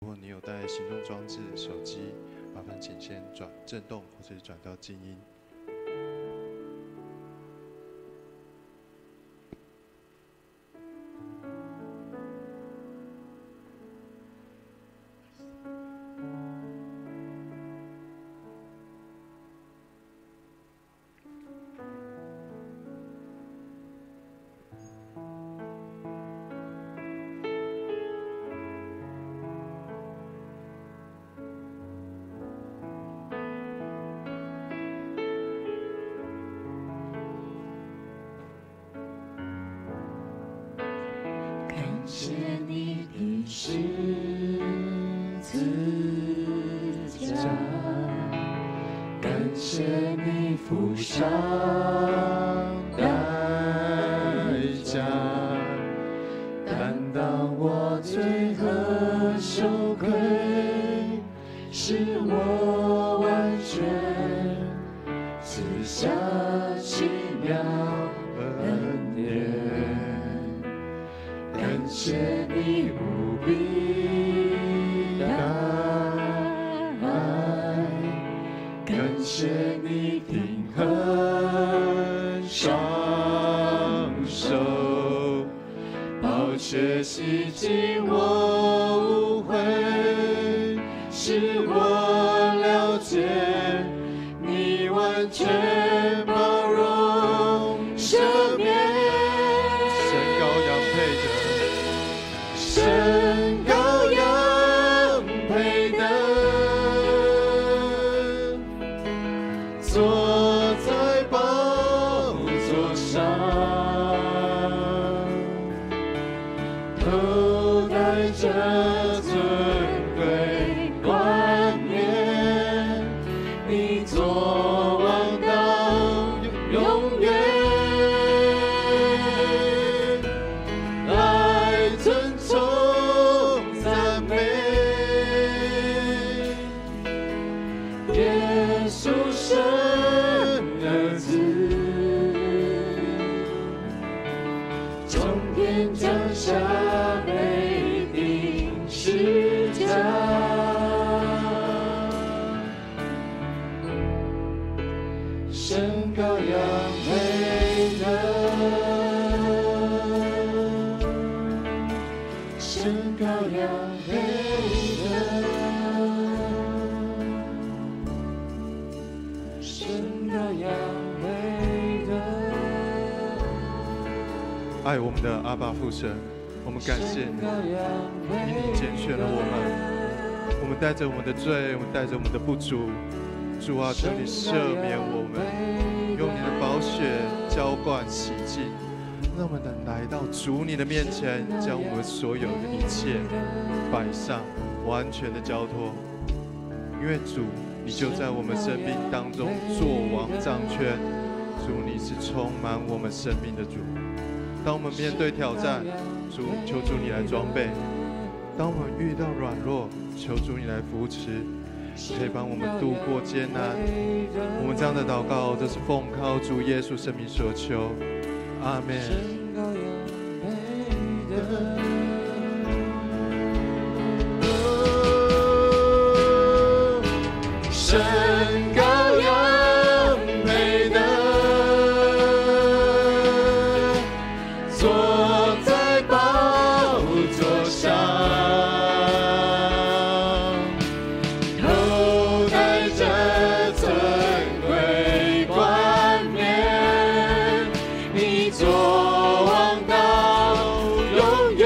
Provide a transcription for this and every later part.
如果你有带行动装置、手机，麻烦请先转震动或者转到静音。感谢你的十字架，感谢你付上代价，担当我罪和羞愧，使我完全赐下奇妙恩典。感谢你无比的爱，感谢你平衡双手，宝血洗净我污秽，使我了解你完全包容赦免。神羔羊配得，坐在宝座上，头戴着尊贵冠冕，你作王到永远。耶稣神儿子，从天降下被钉十架，神羔羊配得，神羔羊配得。爱我们的阿爸父神，我们感谢你，因你拣选了我们，我们带着我们的罪，我们带着我们的不足，主啊，求你赦免我们，用你的宝血浇灌洗净，让我们能来到主你的面前，将我们所有的一切摆上，完全的交托，因为主你就在我们生命当中作王掌权，主你是充满我们生命的主。当我们面对挑战，主求主你来装备；当我们遇到软弱，求主你来扶持，陪伴我们度过艰难。我们这样的祷告，这是奉靠主耶稣圣名所求，阿们。神羔羊配得，坐在宝座上，头戴着尊贵冠冕，你作王到永远，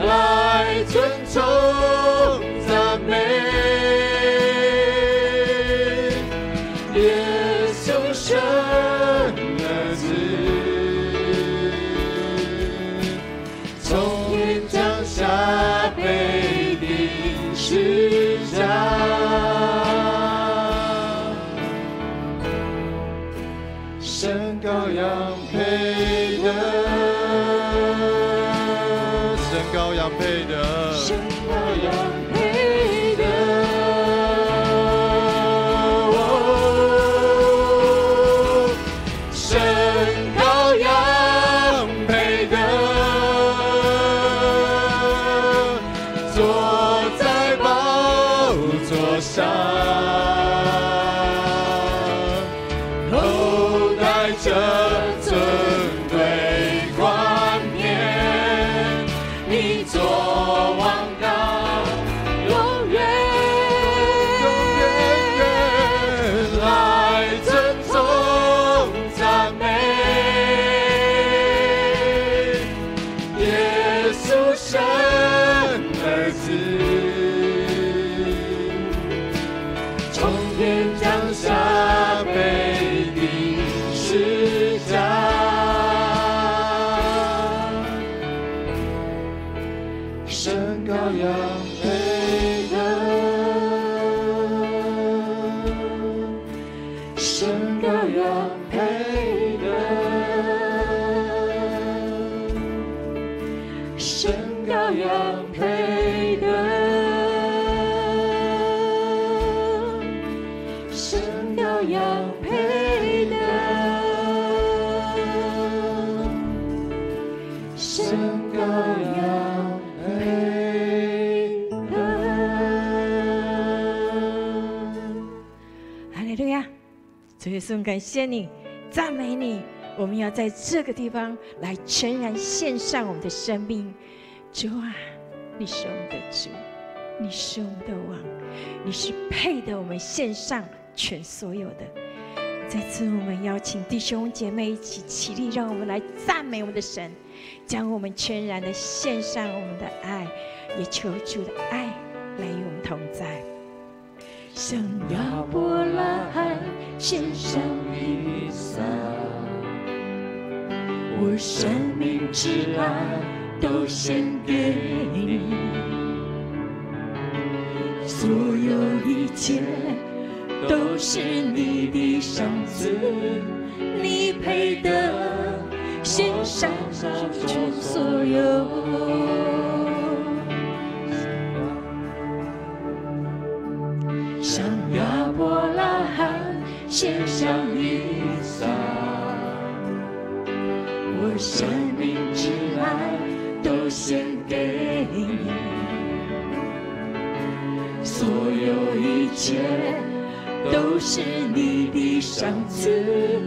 来尊崇赞美耶稣神儿子，从天降下被钉十架，神羔羊配得，神羔羊配得，神羔羊配得，神羔羊配得，上，头戴着尊贵冠冕，你作王高，永远来尊崇赞美耶稣神儿子，从天降下被钉十架，神羔羊配得，神羔羊配得，神羔羊配得，神羔羊配得，神羔羊配得。哈利路亚！主耶稣，感谢你，赞美你。我们要在这个地方来全然献上我们的生命。主啊，你是我们的主，你是我们的王，你是配得我们献上全所有的。在此，我们邀请弟兄姐妹一起起立，让我们来赞美我们的神，将我们全然的献上我们的爱，也求主的爱来与我们同在。向亚伯拉罕献上以撒，我生命之爱都献给你，所有一切都是你的赏赐，你配得献上全所有。向亚伯拉罕献上以撒，我生命之爱都献给你，所有一切都是你的赏赐，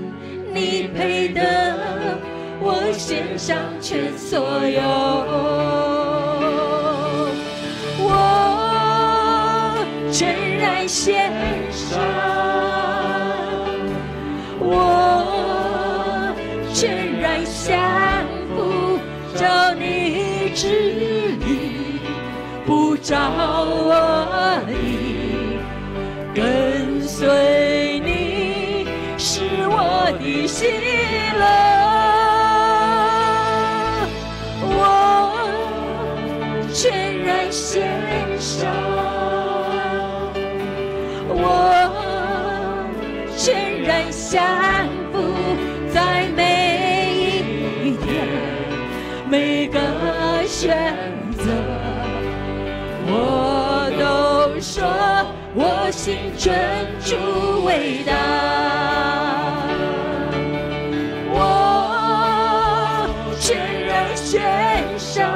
你配得我献上全所有。我全然献上，我全然降服，照你旨意，不照我意，跟随你是我的喜乐。我全然献上，我全然降服，在每一天每个选择，我都说我心尊主伟大。我全然献上，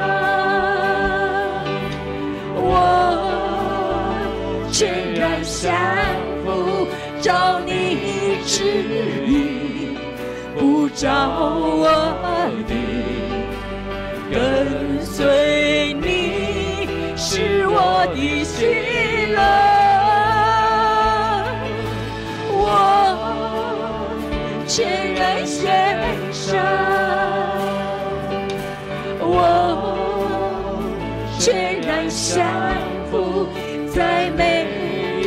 我全然降服，照你旨意，不照我的，跟随你是我的喜乐。我全然献上，我全然降服，在每一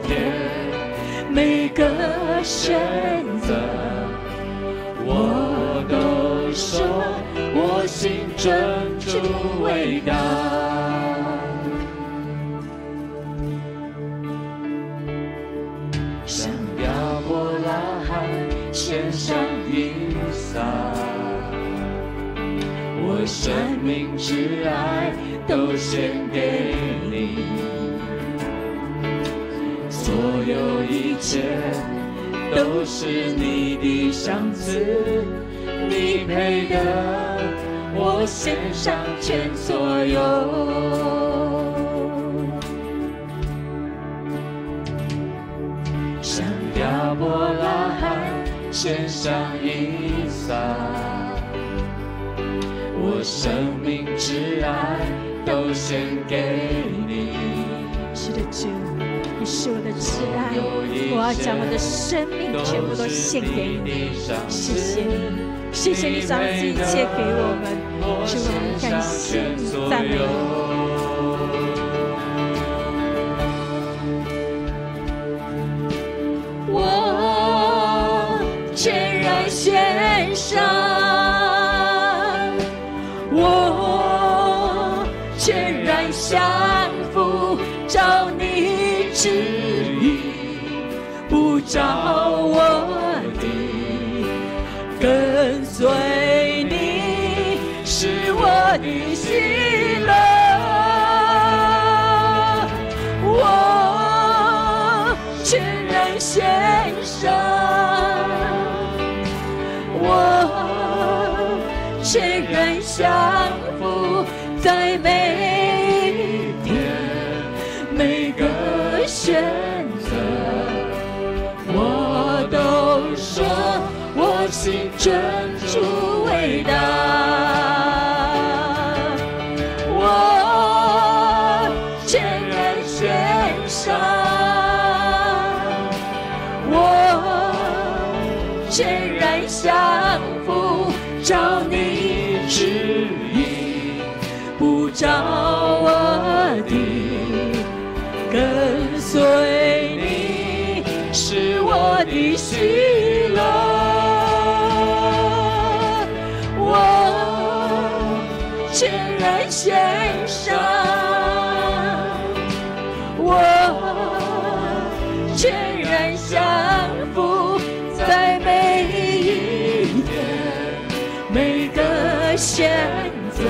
天每个选择，我都说我心尊主伟大。向亚伯拉罕献上以撒，我生命之爱都献给你，所有一切都是你的赏赐，你配得我献上全所有。亚伯拉罕献上以撒，我生命挚爱都献给你。是的，主，你是我的挚爱，我要将我的生命全部都献给你。谢谢你，谢谢你将这一切给我们，主，我们感谢你，赞美你。我全然献上，我全然降服，照你旨意，不照我的，跟随你是我的喜乐。我全然献上，我全然降服，在每一天每个选择，我都说我心真主伟大。我全然献上，我全然降服，照你旨意，不照我的，跟随你是我的喜乐。我全然献上，我全然降服，在每一天每个选择，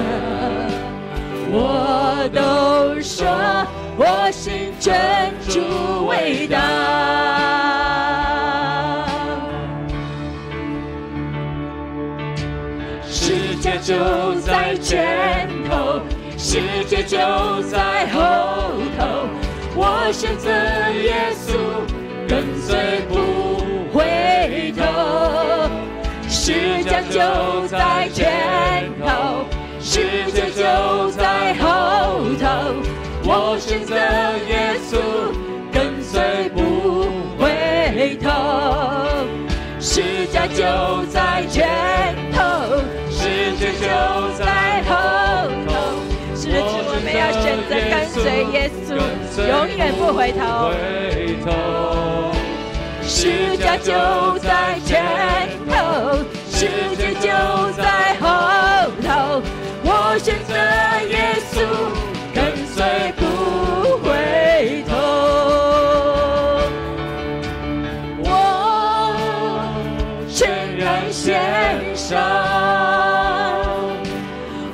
我都说我心真主伟大。世界就在前头，世界就在后头，我选择耶稣，跟随不回头。世界就在前头，世界就在后头，我选择耶稣，跟随不回头。世界就在前头，世界就在后头。是的，主，我们要选择跟随耶稣，永远不回头。世界就在前头，世界就在后头，我选择耶稣，跟随不回头。我全然献上，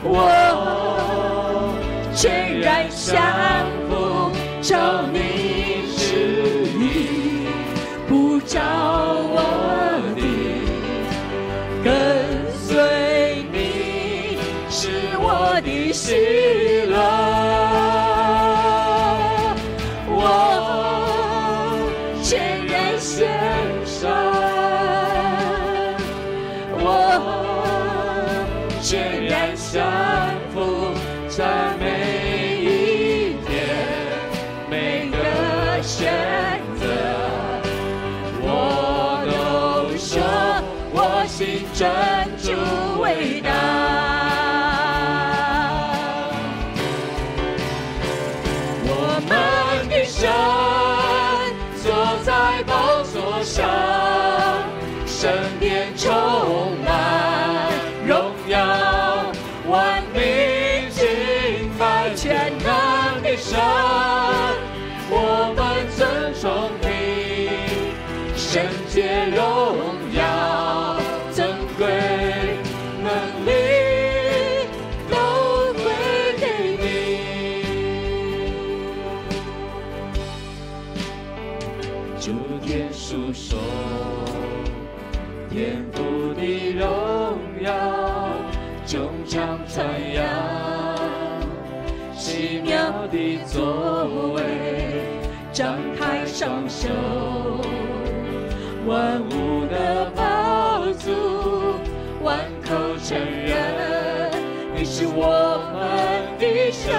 我全然降服，照你旨意，不照我的，跟随你是我的喜乐。我全然献上，我全然降服，在每一天每个选择，我都说我心真主伟大。我们的神坐在宝座上，圣殿充满荣耀，万民敬拜全能的神，我们尊崇你，圣洁荣耀尊贵能力都归给你。诸天述说天父的荣耀，众唱传扬奇妙的作为，张开双手万物的宝主，万口承认你是我们的神。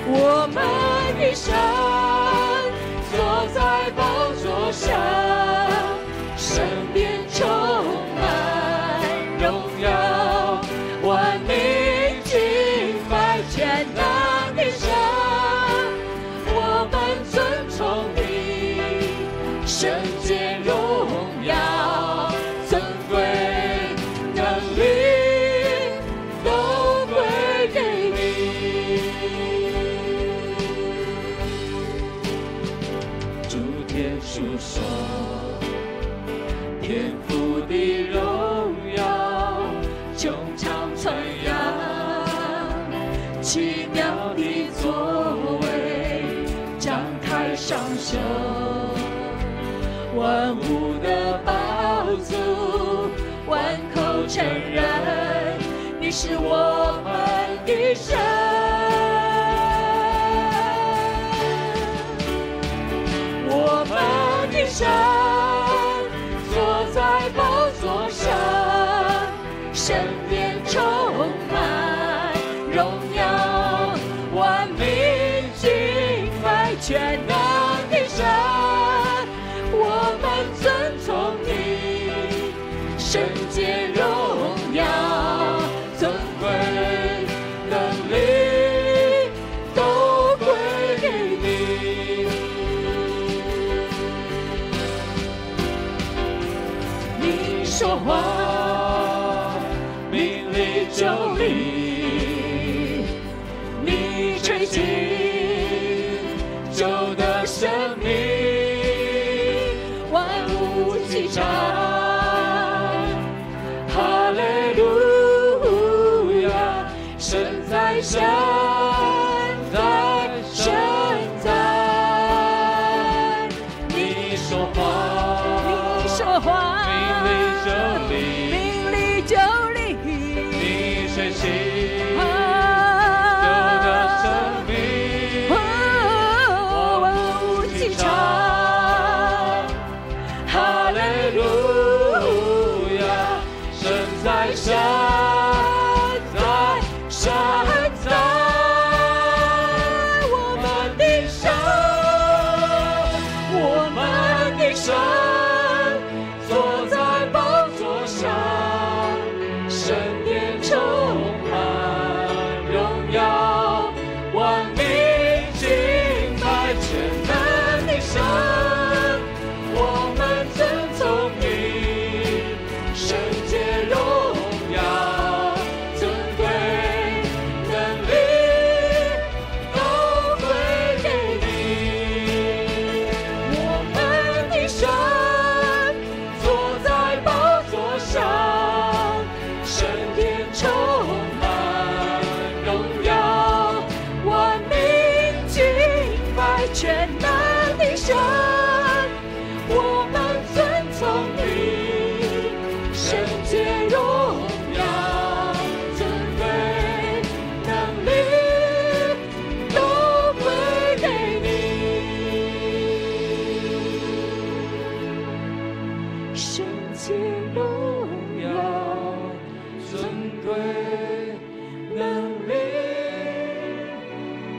我们的神坐在宝座上，身边充满荣耀，万民敬拜全能的神。我们尊崇你，圣洁荣耀，尊贵能力都归给你。诸天述说天父的荣耀，穹苍传扬奇妙的作为，张开双手，万物的宝主，万口承认你是我们的神。我们的神坐在宝座上，身边充满荣耀，万民敬拜全能的神。我们尊崇你，圣洁荣耀，尊贵能力都归给你。你说话，命里就立；你吹气，就得生命。万物齐唱，哈利路亚！神在，神在，神在。你说话，你说话，命里就立；你吹气，就得生命。万物齐唱，哈利路亚！神在，神在，神在。我们的神，我们的神坐在宝座上，身边充满荣耀，万民敬拜全能的神。我们尊崇你，圣洁荣耀，尊贵能力都归给你。我们的神坐在宝座上，身边充满荣耀，万民敬拜全能的神。我们尊崇你，圣洁荣耀，尊贵能力都归给你。圣洁荣耀，尊贵能力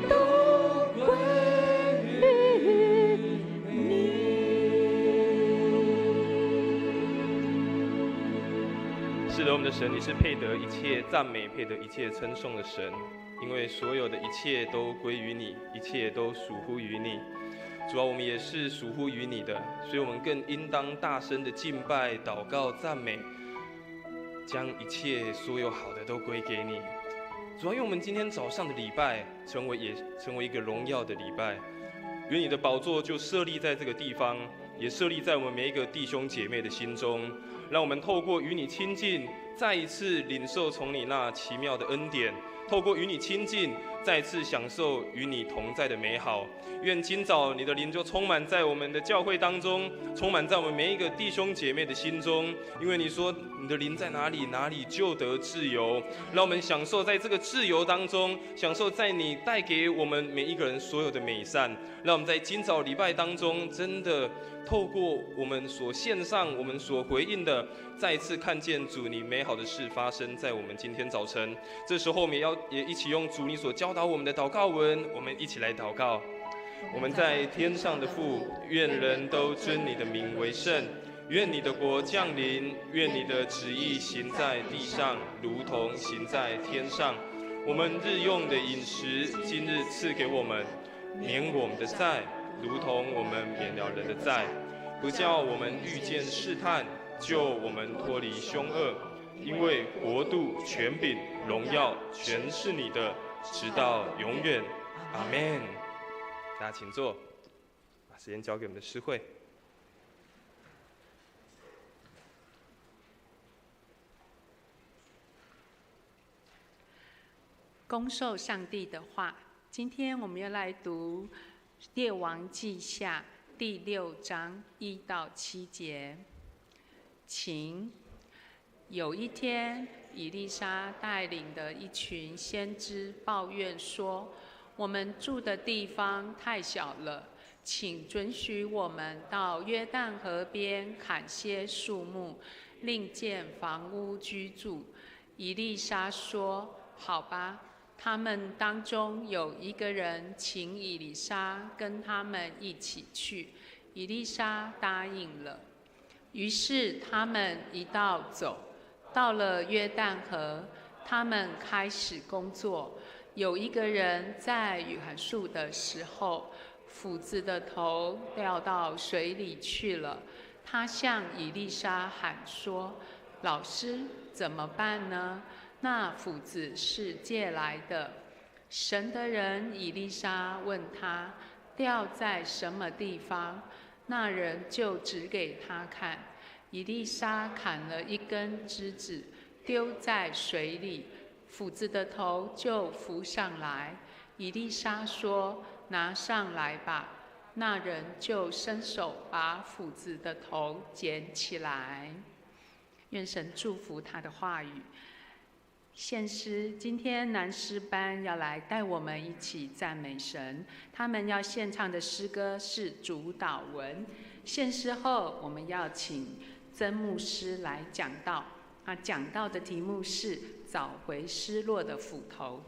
都归于你。是的，我们的神，你是配得一切赞美、配得一切称颂的神，因为所有的一切都归于你，一切都属乎于你。主啊，我们也是属乎于你的，所以我们更应当大声的敬拜、祷告、赞美，将一切所有好的都归给你。主啊，因为我们今天早上的礼拜成为一个荣耀的礼拜，愿你的宝座就设立在这个地方，也设立在我们每一个弟兄姐妹的心中，让我们透过与你亲近，再一次领受从你那奇妙的恩典，透过与你亲近，再次享受与你同在的美好。愿今早你的灵就充满在我们的教会当中，充满在我们每一个弟兄姐妹的心中。因为你说你的灵在哪里，哪里就得自由。让我们享受在这个自由当中，享受在你带给我们每一个人所有的美善。让我们在今早礼拜当中，真的透过我们所献上、我们所回应的，再一次看见主你美好的事发生在我们今天早晨。这时候我们也一起用主你所教导我们的祷告文，我们一起来祷告。我们在天上的父，愿人都尊你的名为圣。愿你的国降临，愿你的旨意行在地上，如同行在天上。我们日用的饮食，今日赐给我们，免我们的债，如同我们免了人的债，不叫我们遇见试探，救我们脱离凶恶。因为国度、权柄、荣耀，全是你的，直到永远。阿们。大家请坐，把时间交给我们的诗会。恭受上帝的话，今天我们要来读《列王记下》第6章1到7节。有一天，以利沙带领的一群先知抱怨说：“我们住的地方太小了，请准许我们到约旦河边砍些树木，另建房屋居住。”以利沙说：“好吧。”他们当中有一个人请以利沙跟他们一起去，以利沙答应了。于是他们一道走，到了约旦河，他们开始工作。有一个人在约翰树的时候，斧子的头掉到水里去了。他向以利沙喊说：“老师，怎么办呢？那斧子是借来的。”神的人以利沙问他掉在什么地方，那人就指给他看。以利沙砍了一根枝子，丢在水里，斧子的头就浮上来。以利沙说：“拿上来吧。”那人就伸手把斧子的头捡起来。愿神祝福他的话语。献诗，今天男诗班要来带我们一起赞美神，他们要献唱的诗歌是主祷文。献诗后，我们要请曾牧师来讲道，讲道的题目是找回失落的斧头。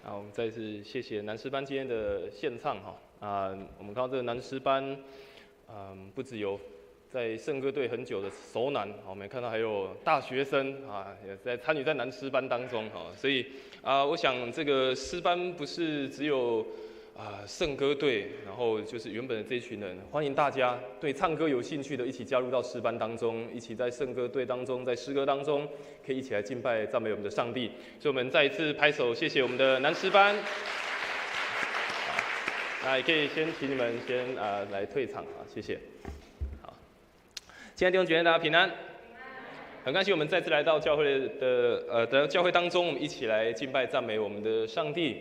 我们再次谢谢男诗班今天的献唱哈我们看到这个男诗班，不只有在圣歌队很久的熟男，我们也看到还有大学生也在参与在男诗班当中所以我想这个诗班不是只有圣歌队，然后就是原本的这一群人，欢迎大家对唱歌有兴趣的，一起加入到诗班当中，一起在圣歌队当中，在诗歌当中，可以一起来敬拜赞美我们的上帝。所以我们再一次拍手，谢谢我们的男诗班。也可以先请你们先来退场谢谢。好，亲爱的弟兄姐妹，大家平安。很感谢我们再次来到教会的教会当中，我们一起来敬拜赞美我们的上帝。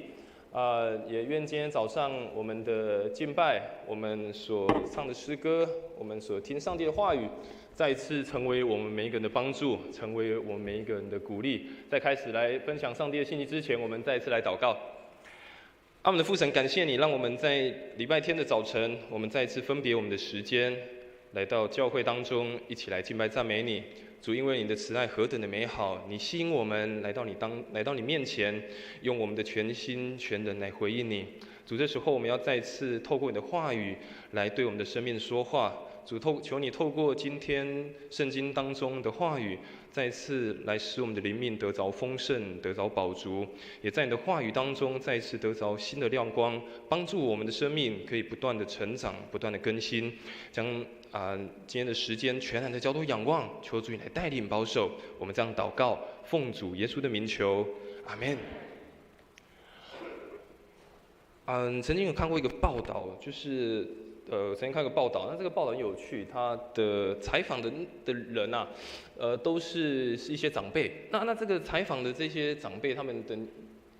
也愿今天早上我们的敬拜，我们所唱的诗歌，我们所听上帝的话语，再次成为我们每一个人的帮助，成为我们每一个人的鼓励。在开始来分享上帝的信息之前，我们再一次来祷告。我们的父神，感谢你，让我们在礼拜天的早晨，我们再一次分别我们的时间，来到教会当中，一起来敬拜赞美你。主，因为你的慈爱何等的美好，你吸引我们来到你面前，用我们的全心全人来回应你。主，这时候我们要再次透过你的话语来对我们的生命说话。主，求你透过今天圣经当中的话语，再次来使我们的灵命得着丰盛，得着饱足，也在你的话语当中再次得着新的亮光，帮助我们的生命可以不断的成长，不断的更新，将今天的时间全然的交托仰望，求主你来带领保守。我们这样祷告，奉主耶稣的名求，阿们。曾经有看过一个报道，就是曾经看过报道，那这个报道很有趣，他的采访的人都是一些长辈。那这个采访的这些长辈，他们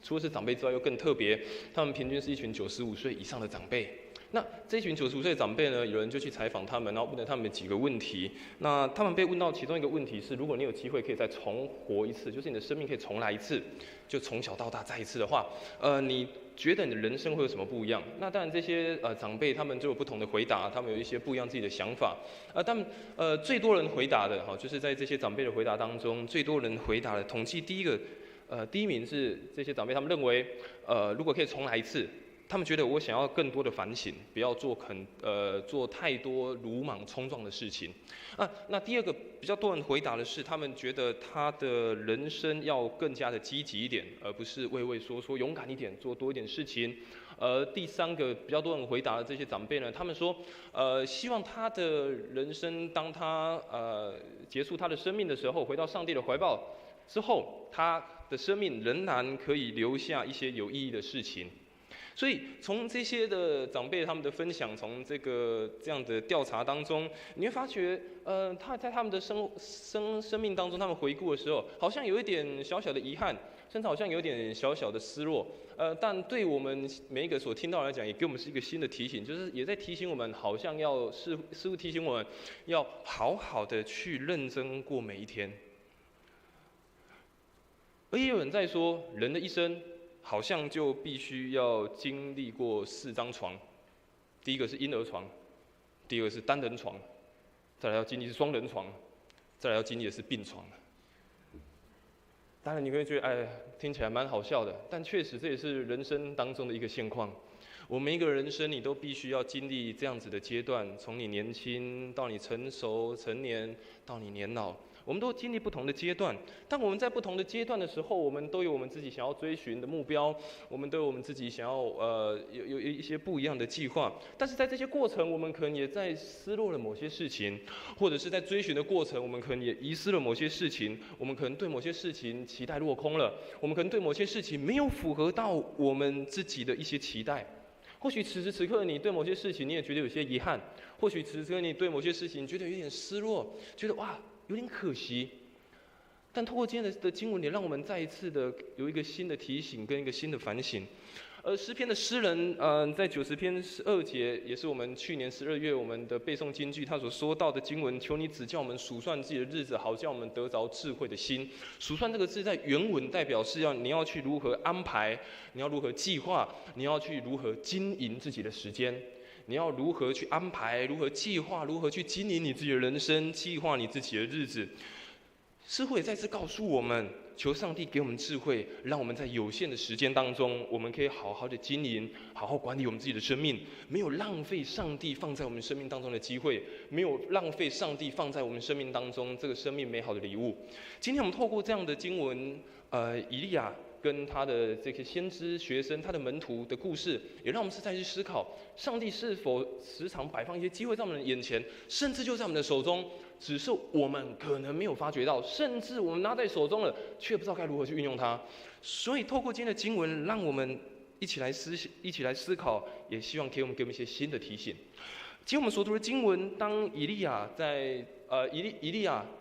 除了是长辈之外，又更特别，他们平均是一群95岁以上的长辈。那这群95岁的长辈呢，有人就去采访他们，然后问了他们几个问题。那他们被问到其中一个问题是：如果你有机会可以再重活一次，就是你的生命可以重来一次，就从小到大再一次的话，你觉得你的人生会有什么不一样？那当然这些长辈他们就有不同的回答，他们有一些不一样自己的想法。但最多人回答的就是在这些长辈的回答当中，最多人回答的统计第一名是这些长辈他们认为，如果可以重来一次，他们觉得我想要更多的反省，不要做太多鲁莽冲撞的事情。那第二个比较多人回答的是，他们觉得他的人生要更加的积极一点，而不是畏畏缩缩，勇敢一点，做多一点事情。第三个比较多人回答的这些长辈呢，他们说，希望他的人生当他结束他的生命的时候，回到上帝的怀抱之后，他的生命仍然可以留下一些有意义的事情。所以从这些的长辈他们的分享，从这样的调查当中，你会发觉，他在他们的生命当中，他们回顾的时候，好像有一点小小的遗憾，甚至好像有点小小的失落。但对我们每一个所听到来讲，也给我们是一个新的提醒，就是也在提醒我们，好像似乎提醒我们，要好好的去认真过每一天。而也有人在说，人的一生好像就必须要经历过4张床，第一个是婴儿床，第二个是单人床，再来要经历是双人床，再来要经历的是病床。当然你会觉得，听起来蛮好笑的，但确实这也是人生当中的一个现况。我们一个人生，你都必须要经历这样子的阶段，从你年轻到你成熟成年，到你年老。我们都经历不同的阶段，但我们在不同的阶段的时候，我们都有我们自己想要追寻的目标，我们都有我们自己想要有一些不一样的计划。但是在这些过程，我们可能也在失落了某些事情，或者是在追寻的过程，我们可能也遗失了某些事情，我们可能对某些事情期待落空了，我们可能对某些事情没有符合到我们自己的一些期待。或许此时此刻你对某些事情你也觉得有些遗憾，或许此时此刻你对某些事情觉得有点失落，觉得哇有点可惜。但透过今天的经文，也让我们再一次的有一个新的提醒跟一个新的反省。而诗篇的诗人，在90篇12节，也是我们去年12月我们的背诵金句，他所说到的经文，求你指教我们数算自己的日子，好叫我们得着智慧的心。数算这个字在原文代表是你要去如何安排，你要如何计划，你要去如何经营自己的时间。你要如何去安排，如何计划，如何去经营你自己的人生，计划你自己的日子。诗会也再次告诉我们，求上帝给我们智慧，让我们在有限的时间当中，我们可以好好的经营，好好管理我们自己的生命，没有浪费上帝放在我们生命当中的机会，没有浪费上帝放在我们生命当中这个生命美好的礼物。今天我们透过这样的经文，以利亚跟他的这些先知学生，他的门徒的故事，也让我们再去思考，上帝是否时常摆放一些机会在我们的眼前，甚至就在我们的手中，只是我们可能没有发觉到，甚至我们拿在手中了，却不知道该如何去运用它。所以透过今天的经文，让我们一起来思考，也希望给我们一些新的提醒。今天我们所读的经文，当以利亚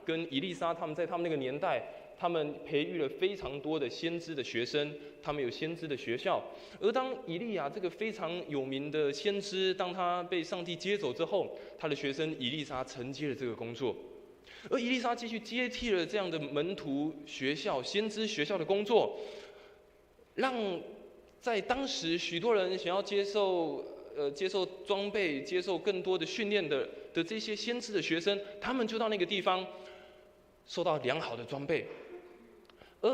跟以利沙他们在他们那个年代，他们培育了非常多的先知的学生，他们有先知的学校。而当以利亚这个非常有名的先知，当他被上帝接走之后，他的学生以利沙承接了这个工作。而以利沙继续接替了这样的门徒学校、先知学校的工作，让在当时许多人想要接受装备、接受更多的训练的这些先知的学生，他们就到那个地方受到良好的装备。而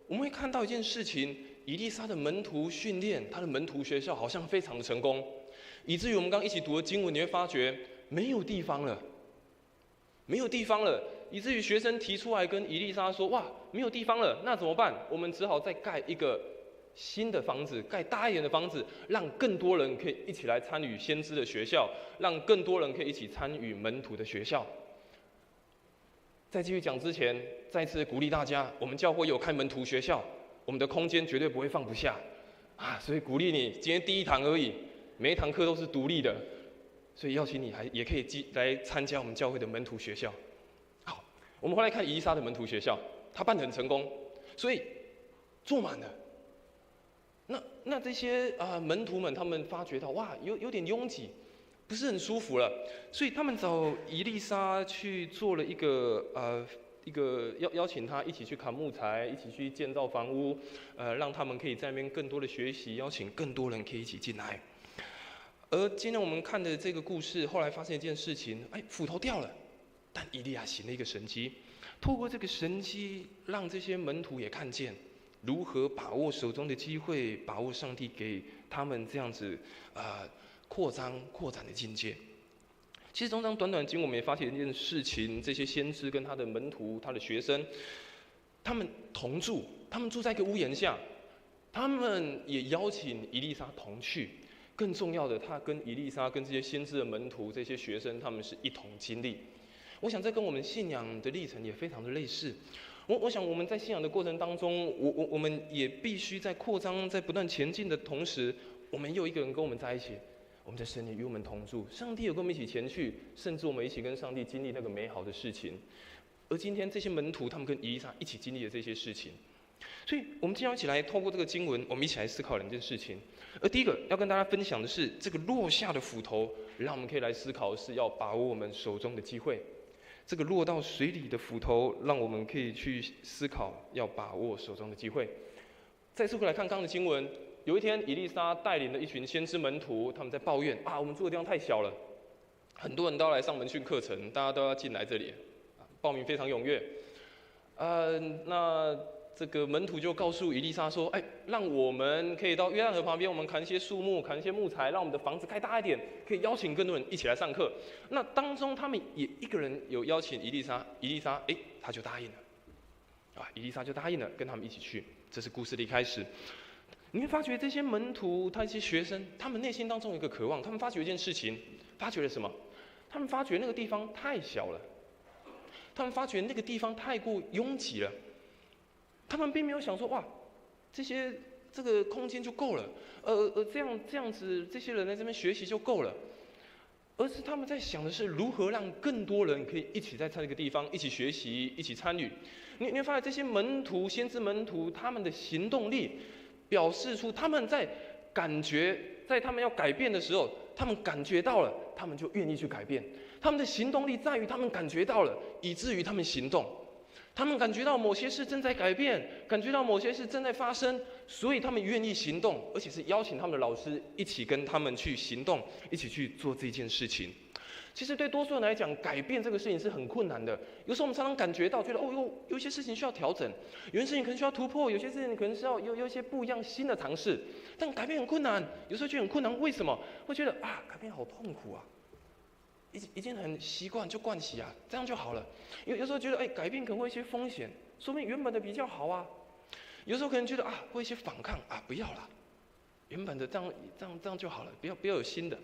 我们会看到一件事情，以利沙的门徒训练，他的门徒学校好像非常的成功，以至于我们刚一起读的经文，你会发觉没有地方了，以至于学生提出来跟以利沙说：“哇，没有地方了，那怎么办？我们只好再盖一个新的房子，盖大一点的房子，让更多人可以一起来参与先知的学校，让更多人可以一起参与门徒的学校。”在继续讲之前，再次鼓励大家，我们教会有开门徒学校，我们的空间绝对不会放不下所以鼓励你，今天第1堂而已，每一堂课都是独立的，所以邀请你也可以来参加我们教会的门徒学校。好，我们回来看以利沙的门徒学校，他办得很成功，所以坐满了。那这些门徒们，他们发觉到哇，有点拥挤，不是很舒服了，所以他们找以利沙去做了一个邀请他一起去砍木材，一起去建造房屋，让他们可以在那边更多的学习，邀请更多人可以一起进来。而今天我们看的这个故事，后来发现一件事情，斧头掉了，但以利亚行了一个神迹，透过这个神迹，让这些门徒也看见，如何把握手中的机会，把握上帝给他们这样子扩展的境界。其实从这短短的经文，我们也发现一件事情：这些先知跟他的门徒、他的学生，他们同住，他们住在一个屋檐下，他们也邀请以利沙同去。更重要的，他跟以利沙、跟这些先知的门徒、这些学生，他们是一同经历。我想这跟我们信仰的历程也非常的类似。我想我们在信仰的过程当中，我们也必须在扩张、在不断前进的同时，我们有一个人跟我们在一起，我们在神里与我们同住，上帝有跟我们一起前去，甚至我们一起跟上帝经历那个美好的事情。而今天这些门徒，他们跟以利沙一起经历了这些事情。所以我们今天要一起来透过这个经文，我们一起来思考两件事情。而第一个要跟大家分享的是，这个落下的斧头，让我们可以来思考的是要把握我们手中的机会。这个落到水里的斧头，让我们可以去思考要把握手中的机会。再次回来看刚刚的经文，有一天以利沙带领了一群先知门徒，他们在抱怨我们住的地方太小了，很多人都要来上门训课程，大家都要进来这里，报名非常踊跃。那这个门徒就告诉以利沙说：“让我们可以到约旦河旁边，我们砍一些树木，砍一些木材，让我们的房子盖大一点，可以邀请更多人一起来上课。”那当中他们也一个人有邀请以利沙，他就答应了，以利沙就答应了，跟他们一起去。这是故事的一开始。你会发觉这些门徒，他一些学生，他们内心当中有一个渴望，他们发觉一件事情，发觉了什么？他们发觉那个地方太小了，他们发觉那个地方太过拥挤了。他们并没有想说这个空间就够了，这样子这些人在这边学习就够了，而是他们在想的是如何让更多人可以一起在这个地方一起学习、一起参与。你会发现这些门徒、先知门徒，他们的行动力表示出他们在感觉，在他们要改变的时候，他们感觉到了，他们就愿意去改变。他们的行动力在于他们感觉到了，以至于他们行动。他们感觉到某些事正在改变，感觉到某些事正在发生，所以他们愿意行动，而且是邀请他们的老师一起跟他们去行动，一起去做这件事情。其实对多数人来讲，改变这个事情是很困难的。有时候我们常常感觉到，觉得有些事情需要调整，有些事情可能需要突破，有些事情可能是要有一些不一样新的尝试。但改变很困难，有时候觉得很困难，为什么？会觉得改变好痛苦啊。已经很习惯就惯习这样就好了。有时候觉得改变可能会有一些风险，说明原本的比较好啊。有时候可能觉得会有一些反抗不要啦，原本的这样就好了，不要有新的。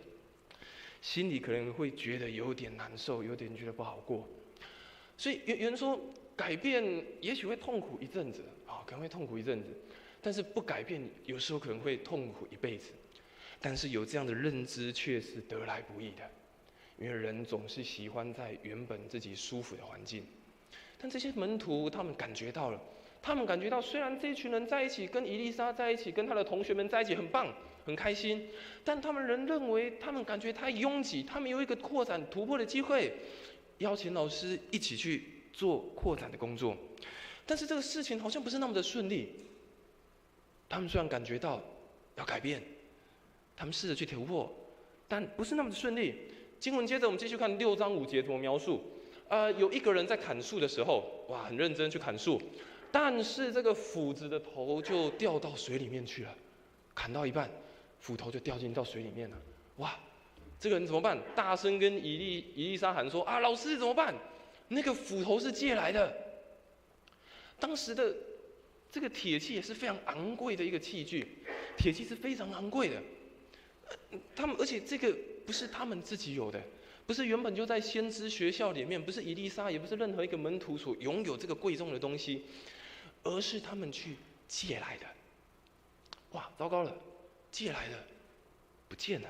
心里可能会觉得有点难受，有点觉得不好过。所以有人说改变也许会痛苦一阵子可能会痛苦一阵子，但是不改变有时候可能会痛苦一辈子。但是有这样的认知却是得来不易的。因为人总是喜欢在原本自己舒服的环境，但这些门徒他们感觉到了，虽然这一群人在一起，跟以利沙在一起，跟他的同学们在一起很棒很开心，但他们仍认为他们感觉太拥挤，他们有一个扩展突破的机会，邀请老师一起去做扩展的工作。但是这个事情好像不是那么的顺利。他们虽然感觉到要改变，他们试着去突破，但不是那么的顺利。经文接着我们继续看6章5节怎么描述。有一个人在砍树的时候，很认真去砍树，但是这个斧子的头就掉到水里面去了。砍到一半，斧头就掉进到水里面了。这个人怎么办？大声跟以利沙喊说：“老师怎么办？那个斧头是借来的。”当时的这个铁器也是非常昂贵的一个器具，铁器是非常昂贵的。而且这个不是他们自己有的，不是原本就在先知学校里面，不是以利沙，也不是任何一个门徒所拥有这个贵重的东西，而是他们去借来的。糟糕了，借来的不见了。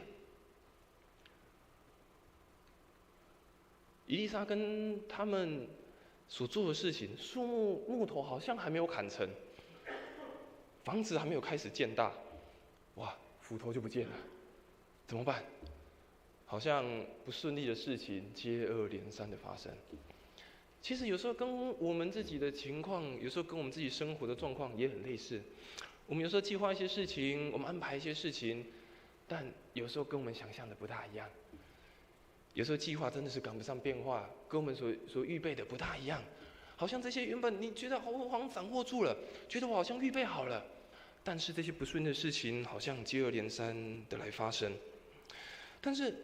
以利沙跟他们所做的事情，木头好像还没有砍成，房子还没有开始建大，斧头就不见了。怎么办？好像不顺利的事情接二连三的发生。其实有时候跟我们自己的情况，有时候跟我们自己生活的状况也很类似。我们有时候计划一些事情，我们安排一些事情，但有时候跟我们想象的不大一样。有时候计划真的是赶不上变化，跟我们所预备的不大一样。好像这些原本你觉得我好像掌握住了，觉得我好像预备好了，但是这些不顺的事情好像接二连三的来发生。但是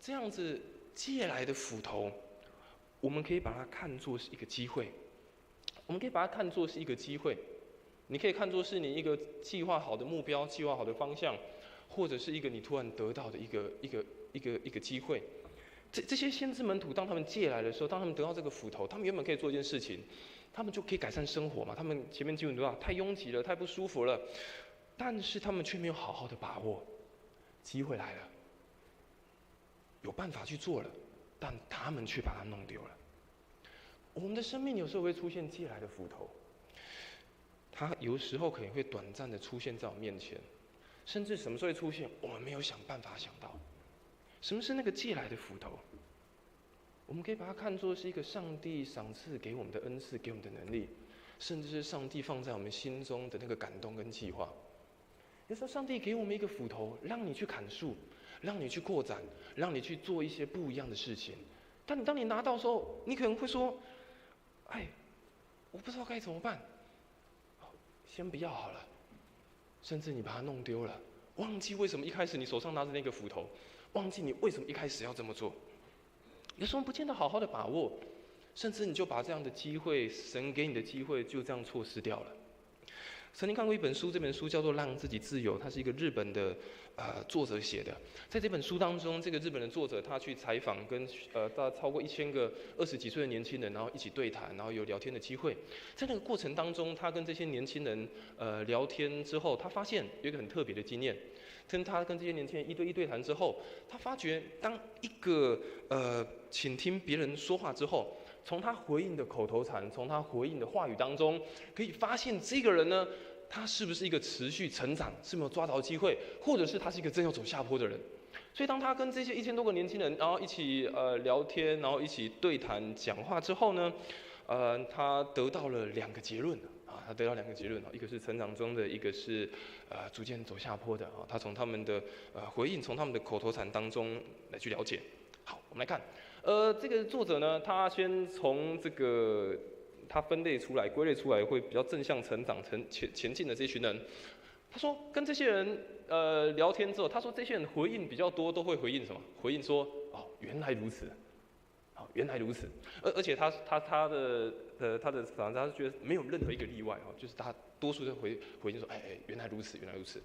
这样子借来的斧头，我们可以把它看作是一个机会，我们可以把它看作是一个机会。你可以看作是你一个计划好的目标、计划好的方向，或者是一个你突然得到的一个机会。这些先知门徒，当他们借来的时候，当他们得到这个斧头，他们原本可以做一件事情，他们就可以改善生活嘛。他们前面经文读到，太拥挤了，太不舒服了，但是他们却没有好好的把握。机会来了，有办法去做了，但他们却把它弄丢了。我们的生命有时候会出现借来的斧头，它有时候可能会短暂的出现在我们面前，甚至什么时候会出现，我们没有想办法想到。什么是那个借来的斧头？我们可以把它看作是一个上帝赏赐给我们的恩赐，给我们的能力，甚至是上帝放在我们心中的那个感动跟计划。有时候上帝给我们一个斧头，让你去砍树，让你去扩展，让你去做一些不一样的事情。但当你拿到的时候，你可能会说：“哎，我不知道该怎么办，先不要好了。”甚至你把它弄丢了，忘记为什么一开始你手上拿着那个斧头。忘记你为什么一开始要这么做，有时候不见得好好的把握，甚至你就把这样的机会，神给你的机会就这样错失掉了。曾经看过一本书，这本书叫做《让自己自由》，它是一个日本的作者写的。在这本书当中，这个日本的作者他去采访跟大超过1000个20几岁的年轻人，然后一起对谈，然后有聊天的机会。在那个过程当中，他跟这些年轻人聊天之后，他发现有一个很特别的经验。他跟这些年轻人1对1对谈之后，他发觉当一个倾听别人说话之后，从他回应的口头禅，从他回应的话语当中，可以发现这个人呢，他是不是一个持续成长，是没有抓到机会，或者是他是一个正要走下坡的人。所以当他跟这些1000多个年轻人，然后一起聊天，然后一起对谈讲话之后呢，他得到了2个结论。他得到2个结论，一个是成长中的，一个是逐渐走下坡的。他从他们的回应，从他们的口头禅当中来去了解。好，我们来看，这个作者呢，他先从这个他分类出来、归类出来会比较正向成长、前进的这群人。他说跟这些人聊天之后，他说这些人回应比较多，都会回应什么？回应说原来如此。原来如此，而且他是觉得没有任何一个例外就是他多数都回应说，原来如此，原来如此。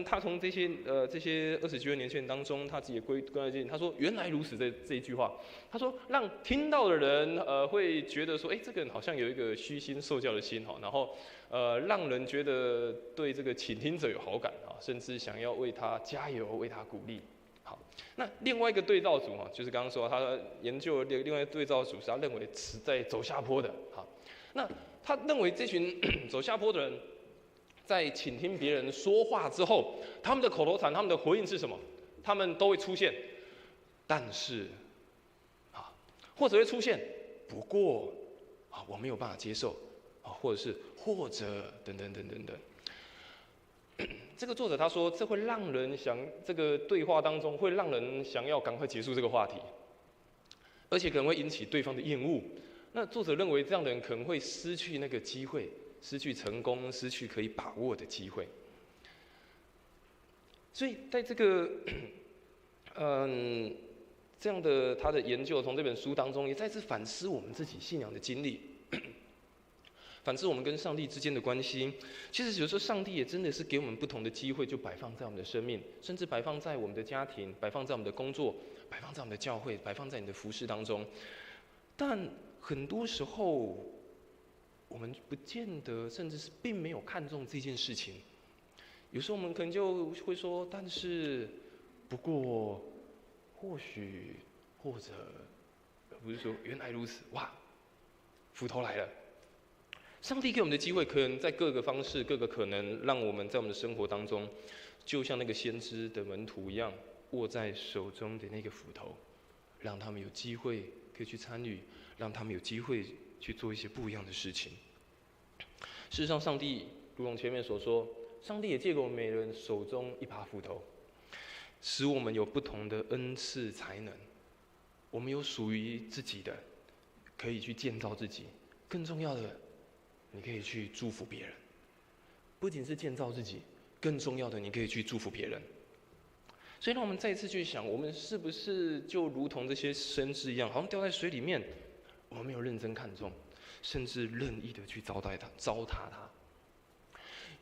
他从这些20几位年轻人当中，他自己也归纳进，他说原来如此这一句话，他说让听到的人会觉得说，这个人好像有一个虚心受教的心然后让人觉得对这个倾听者有好感甚至想要为他加油，为他鼓励。好，那另外一个对照组就是刚刚说他研究的另外一个对照组是他认为是在走下坡的。好，那他认为这群走下坡的人，在倾听别人说话之后，他们的口头禅、他们的回应是什么？他们都会出现，但是或者会出现，不过我没有办法接受或者是或者等等等等等。这个作者他说，这会让人这个对话当中会让人想要赶快结束这个话题，而且可能会引起对方的厌恶。那作者认为这样的人可能会失去那个机会，失去成功，失去可以把握的机会。所以在这个这样的他的研究，从这本书当中也再次反思我们自己信仰的经历。反思我们跟上帝之间的关系，其实有时候上帝也真的是给我们不同的机会，就摆放在我们的生命，甚至摆放在我们的家庭，摆放在我们的工作，摆放在我们的教会，摆放在你的服事当中。但很多时候，我们不见得，甚至是并没有看重这件事情。有时候我们可能就会说，但是，不过，或许，或者，不是说原来如此，哇，斧头来了。上帝给我们的机会，可能在各个方式、各个可能，让我们在我们的生活当中，就像那个先知的门徒一样，握在手中的那个斧头，让他们有机会可以去参与，让他们有机会去做一些不一样的事情。事实上，上帝如同前面所说，上帝也借给我们每人手中一把斧头，使我们有不同的恩赐才能，我们有属于自己的，可以去建造自己。更重要的，你可以去祝福别人。不仅是建造自己，更重要的，你可以去祝福别人。所以，让我们再一次去想，我们是不是就如同这些生枝一样，好像掉在水里面，我们没有认真看重，甚至任意的去糟蹋它。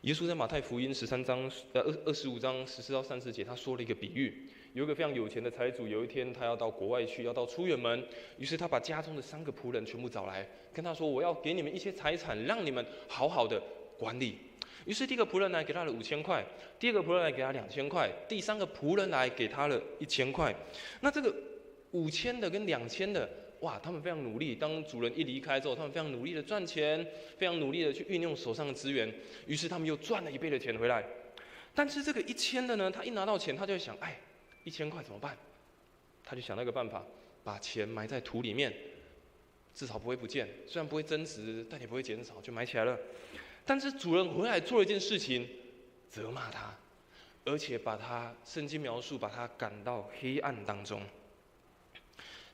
耶稣在马太福音25章14到30节，他说了一个比喻。有一个非常有钱的财主，有一天他要到国外去，要到出远门，于是他把家中的3个仆人全部找来，跟他说：“我要给你们一些财产，让你们好好的管理。”于是第一个仆人来给他了5000块，第二个仆人来给他2000块，第3个仆人来给他了1000块。那这个5000的跟2000的，哇，他们非常努力。当主人一离开之后，他们非常努力的赚钱，非常努力的去运用手上的资源，于是他们又赚了1倍的钱回来。但是这个1000的呢，他一拿到钱，他就想，1000块怎么办？他就想到一个办法，把钱埋在土里面，至少不会不见，虽然不会增值，但也不会减少，就埋起来了。但是主人回来做了一件事情，责骂他，而且把他圣经描述，把他赶到黑暗当中。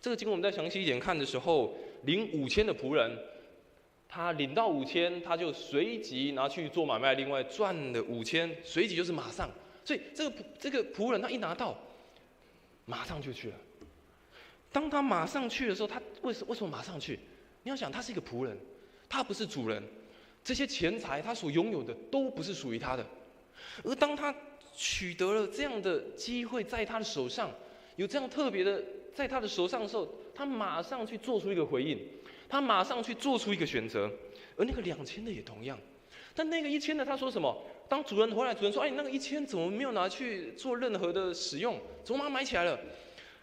这个经文我们再详细一点看的时候，领5000的仆人，他领到5000，他就随即拿去做买卖，另外赚了5000，随即就是马上。所以这个仆人他一拿到，马上就去了。当他马上去的时候，他为什么马上去？你要想，他是一个仆人，他不是主人，这些钱财他所拥有的都不是属于他的。而当他取得了这样的机会在他的手上，有这样特别的在他的手上的时候，他马上去做出一个回应，他马上去做出一个选择。而那个2000的也同样，但那个1000的他说什么？当主人回来，主人说：“你那个1000怎么没有拿去做任何的使用？怎么把它埋起来了？”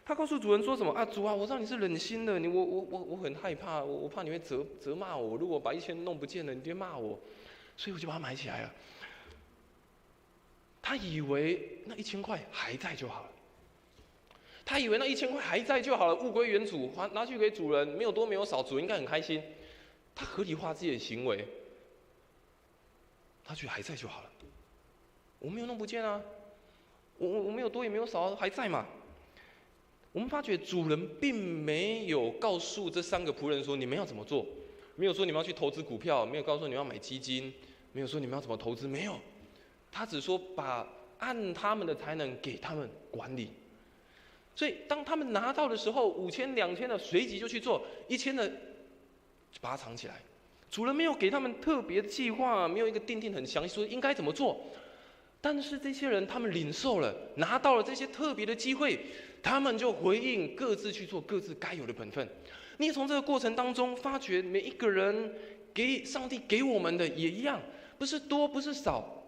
他告诉主人说什么？主啊，我知道你是忍心的，我很害怕，我怕你会责骂我。如果把1000弄不见了，你就会骂我，所以我就把它埋起来了。他以为那1000块还在就好了，他以为那1000块还在就好了，物归原主，拿去给主人，没有多没有少，主人应该很开心。他合理化自己的行为，他觉得还在就好了。我没有弄不见啊，我没有多也没有少，还在嘛。我们发觉主人并没有告诉这3个仆人说你们要怎么做，没有说你们要去投资股票，没有告诉你们要买基金，没有说你们要怎么投资，没有，他只说按他们的才能给他们管理。所以当他们拿到的时候，5000、2000的随即就去做，1000的就把它藏起来。主人没有给他们特别的计划，没有一个定很详细说应该怎么做。但是这些人他们领受了，拿到了这些特别的机会，他们就回应，各自去做各自该有的本分。你也从这个过程当中发觉，每一个人给上帝给我们的也一样，不是多不是少，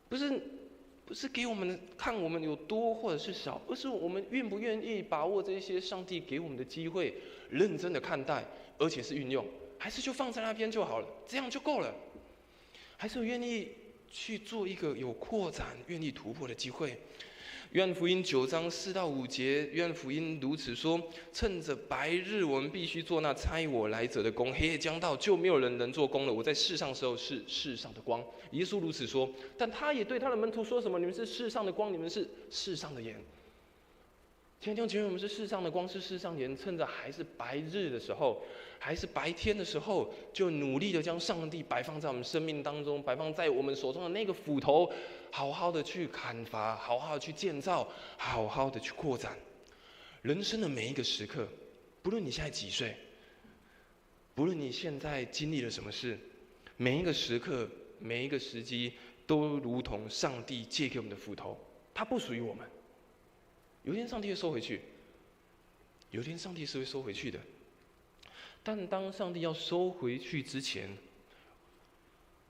不是给我们看我们有多或者是少，而是我们愿不愿意把握这些上帝给我们的机会，认真的看待，而且是运用，还是就放在那边就好了，这样就够了，还是愿意去做一个有扩展、愿意突破的机会。约翰福音9章4到5节，约翰福音如此说：趁着白日，我们必须做那差我来者的工；黑夜将到，就没有人能做工了。我在世上的时候是世上的光。耶稣如此说，但他也对他的门徒说什么？你们是世上的光，你们是世上的盐。亲爱的弟兄姐妹，我们是世上的光，是世上的盐。趁着还是白日的时候，还是白天的时候，就努力的将上帝摆放在我们生命当中，摆放在我们手中的那个斧头，好好的去砍伐，好好的去建造，好好的去扩展。人生的每一个时刻，不论你现在几岁，不论你现在经历了什么事，每一个时刻，每一个时机，都如同上帝借给我们的斧头，它不属于我们。有一天上帝会收回去，有一天上帝是会收回去的。但当上帝要收回去之前，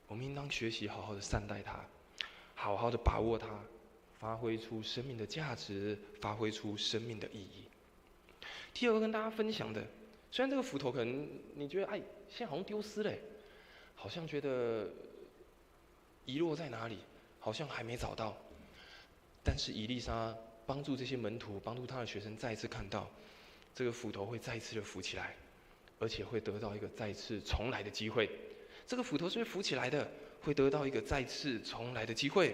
我们应当学习好好的善待它，好好的把握它，发挥出生命的价值，发挥出生命的意义。第二个跟大家分享的，虽然这个斧头可能你觉得现在好像丢失了，好像觉得遗落在哪里，好像还没找到，但是以利沙帮助这些门徒，帮助他的学生再一次看到，这个斧头会再一次的浮起来，而且会得到一个再次重来的机会。这个斧头是会浮起来的，会得到一个再次重来的机会。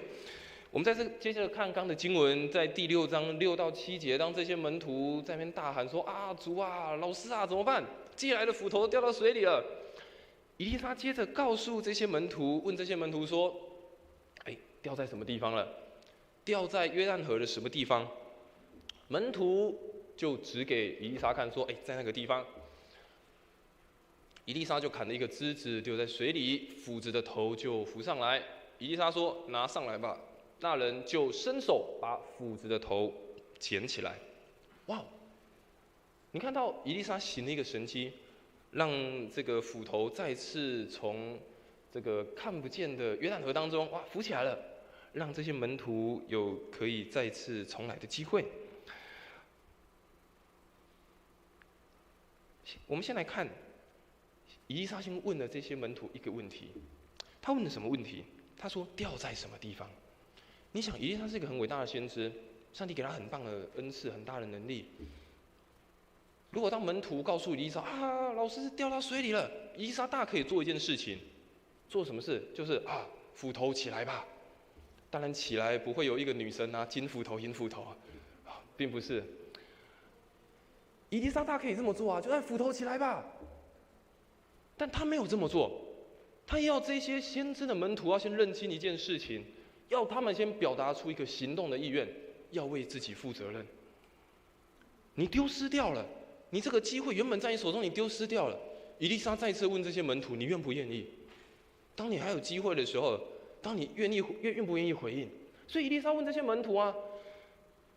我们接着看刚的经文，在第6章6到7节，当这些门徒在那边大喊说：主啊，老师啊，怎么办？借来的斧头掉到水里了。以利沙接着告诉这些门徒，问这些门徒说：“掉在什么地方了？掉在约旦河的什么地方？”门徒就指给以利沙看，说：“在那个地方。”以利沙就砍了一个枝子丢在水里，斧子的头就浮上来。以利沙说：“拿上来吧。”那人就伸手把斧子的头捡起来。哇！你看到以利沙行了一个神迹，让这个斧头再次从这个看不见的约旦河当中浮起来了，让这些门徒有可以再次重来的机会。我们先来看。以利沙先问了这些门徒一个问题，他问了什么问题？他说：“掉在什么地方？”你想，以利沙是一个很伟大的先知，上帝给他很棒的恩赐，很大的能力。如果当门徒告诉以利沙老师掉到水里了，以利沙大可以做一件事情，做什么事？就是斧头起来吧。当然起来不会有一个女神金斧头银斧头并不是。以利沙大可以这么做就斧头起来吧。但他没有这么做，他要这些先知的门徒要先认清一件事情，要他们先表达出一个行动的意愿，要为自己负责任。你丢失掉了，你这个机会原本在你手中，你丢失掉了。以利沙再次问这些门徒：“你愿不愿意？”当你还有机会的时候，当你愿不愿意回应？所以以利沙问这些门徒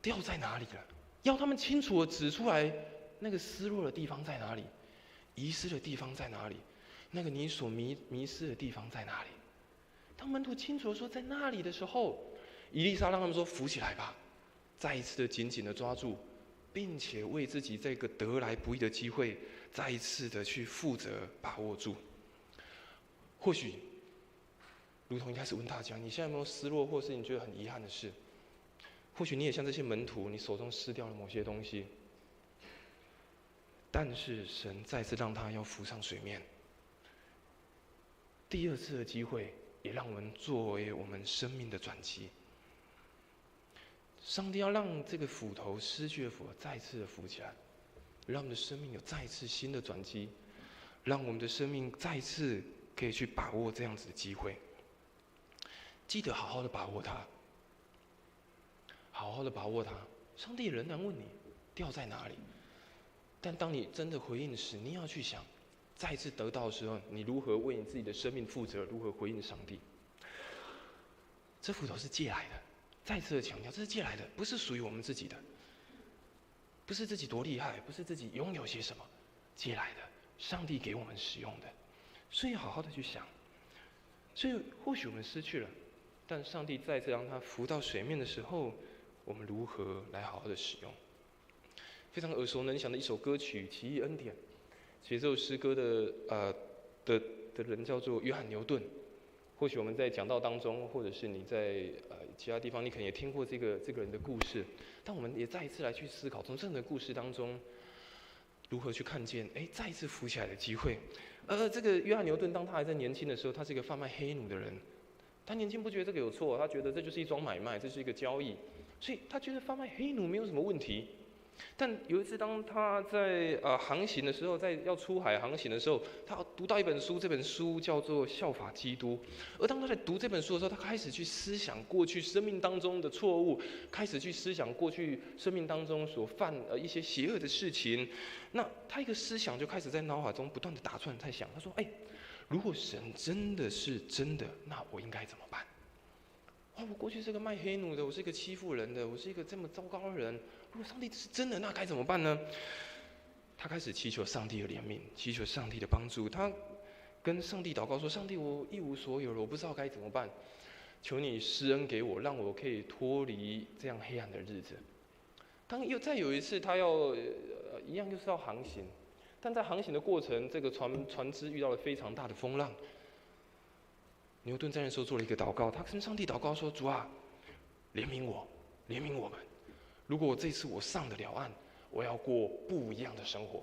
掉在哪里了？要他们清楚地指出来，那个失落的地方在哪里，遗失的地方在哪里。那个你所迷失的地方在哪里？当门徒清楚地说在那里的时候，以利沙让他们说：“扶起来吧！”再一次的紧紧的抓住，并且为自己这个得来不易的机会，再一次的去负责把握住。或许，如同一开始问大家，你现在有没有失落，或是你觉得很遗憾的事？或许你也像这些门徒，你手中失掉了某些东西，但是神再次让他要浮上水面。第二次的机会，也让我们作为我们生命的转机。上帝要让这个斧头失去的斧头再次的浮起来，让我们的生命有再一次新的转机，让我们的生命再一次可以去把握这样子的机会。记得好好的把握它，好好的把握它。上帝仍然问你掉在哪里，但当你真的回应时，你要去想。再一次得到的时候，你如何为你自己的生命负责？如何回应上帝？这斧头是借来的，再次的强调，这是借来的，不是属于我们自己的，不是自己多厉害，不是自己拥有些什么，借来的，上帝给我们使用的，所以好好的去想。所以或许我们失去了，但上帝再次让它浮到水面的时候，我们如何来好好的使用？非常耳熟能详的一首歌曲《奇异恩典》。写这首诗歌的人叫做约翰牛顿，或许我们在讲道当中，或者是你在其他地方，你可能也听过这个人的故事。但我们也再一次来去思考，从这样的故事当中，如何去看见再一次浮起来的机会。这个约翰牛顿，当他还在年轻的时候，他是一个贩卖黑奴的人。他年轻不觉得这个有错，他觉得这就是一桩买卖，这是一个交易，所以他觉得贩卖黑奴没有什么问题。但有一次，当他在航行的时候，在要出海航行的时候，他读到一本书，这本书叫做《效法基督》。而当他在读这本书的时候，他开始去思想过去生命当中的错误，开始去思想过去生命当中所犯一些邪恶的事情。那他一个思想就开始在脑海中不断的打转，在想，他说：“如果神真的是真的，那我应该怎么办？我过去是个卖黑奴的，我是一个欺负人的，我是一个这么糟糕的人。如果上帝是真的，那该怎么办呢？”他开始祈求上帝的怜悯，祈求上帝的帮助。他跟上帝祷告说：“上帝，我一无所有了，我不知道该怎么办，求你施恩给我，让我可以脱离这样黑暗的日子。”再有一次，他要一样就是要航行，但在航行的过程，这个船只遇到了非常大的风浪。牛顿在那时候做了一个祷告，他跟上帝祷告说：“主啊，怜悯我，怜悯我们。如果这次我上得了岸，我要过不一样的生活。”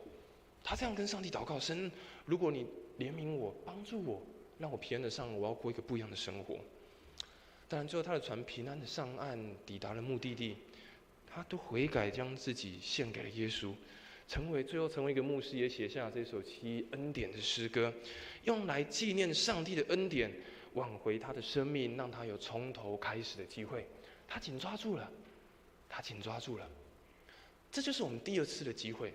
他这样跟上帝祷告：“神，如果你怜悯我，帮助我，让我平安的上岸，我要过一个不一样的生活。”当然，最后他的船平安的上岸，抵达了目的地。他都悔改，将自己献给了耶稣。最后成为一个牧师，也写下这首7恩典的诗歌，用来纪念上帝的恩典，挽回他的生命，让他有从头开始的机会。他紧抓住了，他紧抓住了。这就是我们第2次的机会，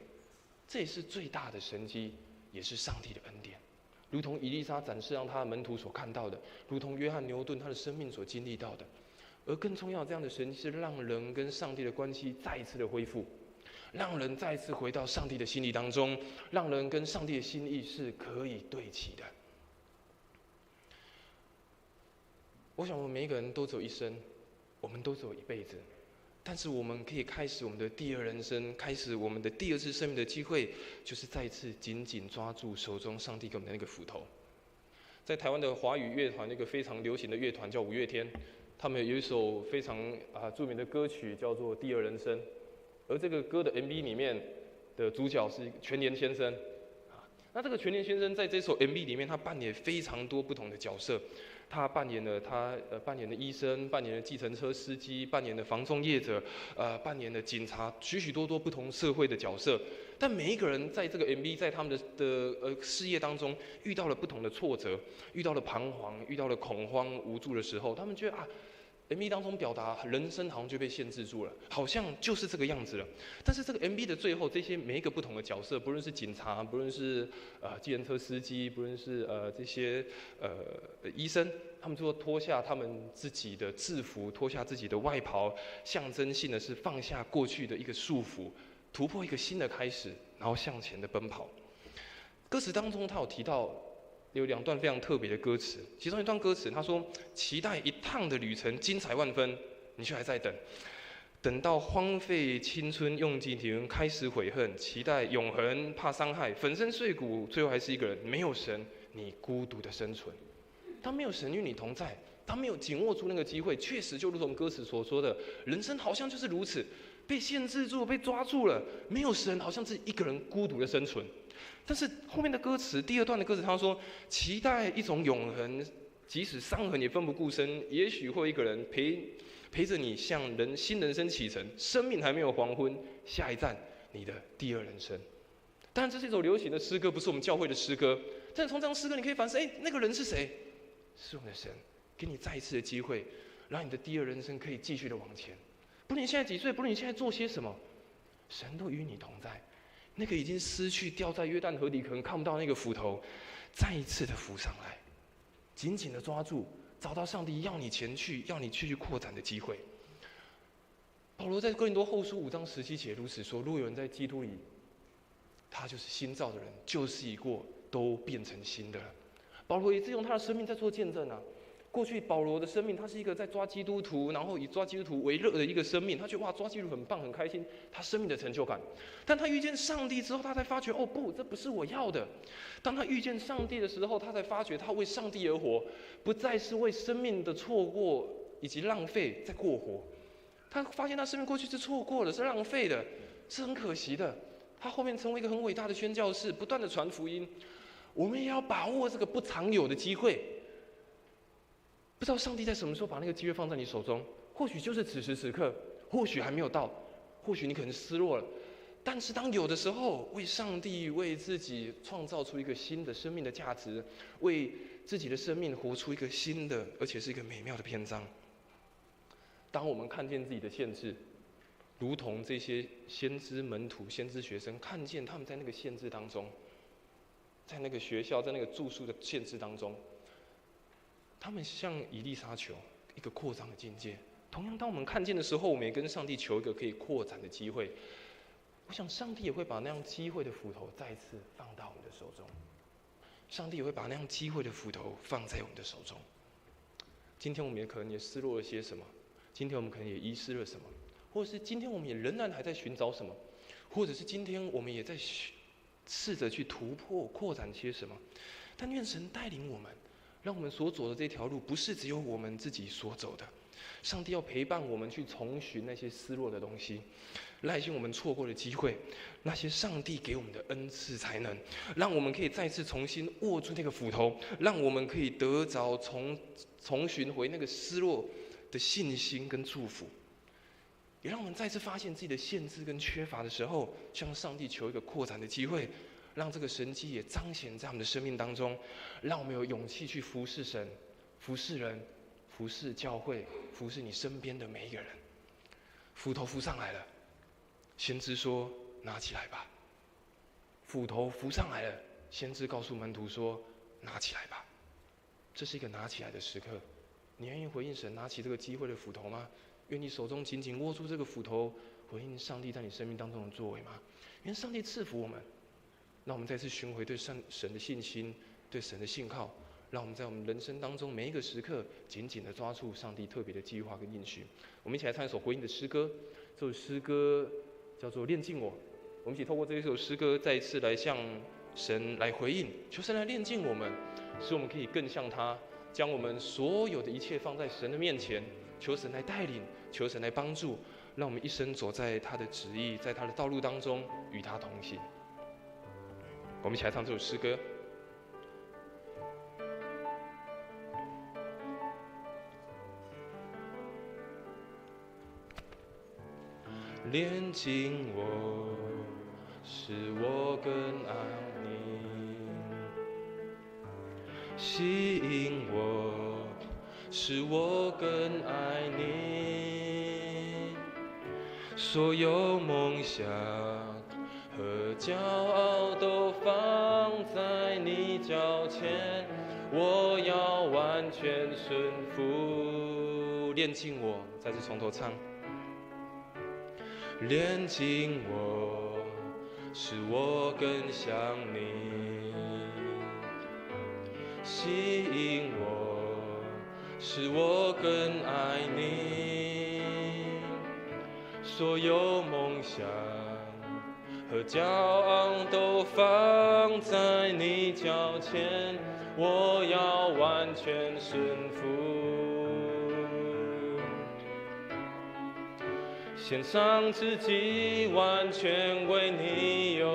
这也是最大的神迹，也是上帝的恩典。如同以利沙展示让他的门徒所看到的，如同约翰牛顿他的生命所经历到的。而更重要，这样的神迹是让人跟上帝的关系再一次的恢复，让人再一次回到上帝的心意当中，让人跟上帝的心意是可以对齐的。我想我们每一个人都只有一生，我们都只有一辈子，但是我们可以开始我们的第2人生，开始我们的第2次生命的机会，就是再一次紧紧抓住手中上帝给我们的那个斧头。在台湾的华语乐团，那个非常流行的乐团叫五月天，他们有一首非常著名的歌曲叫做《第2人生》，而这个歌的 MV 里面的主角是全联先生。那这个全联先生在这首 MV 里面，他扮演非常多不同的角色。他扮演了医生，扮演了计程车司机，扮演了房仲业者，扮演了警察，许多不同社会的角色。但每一个人在这个 MV 在他们的事业当中遇到了不同的挫折，遇到了彷徨，遇到了恐慌无助的时候，他们觉得MV 当中表达人生好像就被限制住了，好像就是这个样子了。但是这个 MV 的最后，这些每一个不同的角色，不论是警察，不论是计程车司机，不论是这些医生，他们最后脱下他们自己的制服，脱下自己的外袍，象征性的是放下过去的一个束缚，突破一个新的开始，然后向前的奔跑。歌词当中，他有提到。有2段非常特别的歌词，其中一段歌词他说：“期待一趟的旅程精彩万分，你却还在等，等到荒废青春用尽体温，开始悔恨，期待永恒，怕伤害，粉身碎骨，最后还是一个人，没有神，你孤独的生存。”当没有神与你同在，当没有紧握住那个机会，确实就如同歌词所说的，人生好像就是如此，被限制住，被抓住了，没有神，好像是一个人孤独的生存。但是后面的歌词，第2段的歌词，他说：“期待一种永恒，即使伤痕也奋不顾身。也许会一个人陪着你向新人生启程，生命还没有黄昏，下一站你的第2人生。”当然，这是一首流行的诗歌，不是我们教会的诗歌。但是从这张诗歌，你可以反思：那个人是谁？是我们的神，给你再一次的机会，让你的第2人生可以继续的往前。不论你现在几岁，不论你现在做些什么，神都与你同在。那个已经失去掉在约旦河里可能看不到那个斧头，再一次的浮上来，紧紧的抓住，找到上帝要你前去、要你去扩展的机会。保罗在哥林多后书5章17节如此说：“若有人在基督里，他就是新造的人，旧事已过，都变成新的了。”保罗也是用他的生命在做见证啊。过去保罗的生命，他是一个在抓基督徒，然后以抓基督徒为乐的一个生命。他觉得哇，抓基督徒很棒，很开心，他生命的成就感。但他遇见上帝之后，他才发觉，哦不，这不是我要的。当他遇见上帝的时候，他才发觉他为上帝而活，不再是为生命的错过以及浪费在过活。他发现他生命过去是错过的，是浪费的，是很可惜的。他后面成为一个很伟大的宣教士，不断的传福音。我们也要把握这个不常有的机会。不知道上帝在什么时候把那个机会放在你手中，或许就是此时此刻，或许还没有到，或许你可能失落了。但是当有的时候，为上帝、为自己创造出一个新的生命的价值，为自己的生命活出一个新的，而且是一个美妙的篇章。当我们看见自己的限制，如同这些先知门徒、先知学生看见他们在那个限制当中，在那个学校、在那个住宿的限制当中，他们向以利沙求一个扩张的境界。同样，当我们看见的时候，我们也跟上帝求一个可以扩展的机会。我想，上帝也会把那样机会的斧头再次放到我们的手中。上帝也会把那样机会的斧头放在我们的手中。今天我们也可能也失落了些什么，今天我们可能也遗失了什么，或者是今天我们也仍然还在寻找什么，或者是今天我们也在试着去突破、扩展些什么。但愿神带领我们，让我们所走的这条路不是只有我们自己所走的。上帝要陪伴我们去重寻那些失落的东西，那些我们错过的机会，那些上帝给我们的恩赐才能，让我们可以再次重新握住那个斧头，让我们可以得着重寻回那个失落的信心跟祝福。也让我们再次发现自己的限制跟缺乏的时候，向上帝求一个扩展的机会，让这个神迹也彰显在我们的生命当中，让我们有勇气去服侍神、服侍人、服侍教会、服侍你身边的每一个人。斧头扶上来了，先知说：“拿起来吧。”斧头扶上来了，先知告诉门徒说：“拿起来吧。”这是一个拿起来的时刻。你愿意回应神拿起这个机会的斧头吗？愿你手中紧紧握住这个斧头，回应上帝在你生命当中的作为吗？愿上帝赐福我们，让我们再次寻回对神的信心，对神的信靠，让我们在我们人生当中每一个时刻紧紧地抓住上帝特别的计划跟应许。我们一起来唱一首回应的诗歌，这首诗歌叫做《炼净我》。我们一起透过这一首诗歌，再一次来向神来回应，求神来炼净我们，使我们可以更像他，将我们所有的一切放在神的面前，求神来带领，求神来帮助，让我们一生走在他的旨意，在他的道路当中与他同行。我们一起来唱这首诗歌。炼净我，使我更爱你；吸引我，使我更爱你。所有梦想和骄傲都放在你脚前，我要完全顺服。炼净我，再次从头唱。炼净我，使我更像你；吸引我，使我更爱你。所有梦想和骄傲都放在你脚前，我要完全顺服。献上自己，完全为你用，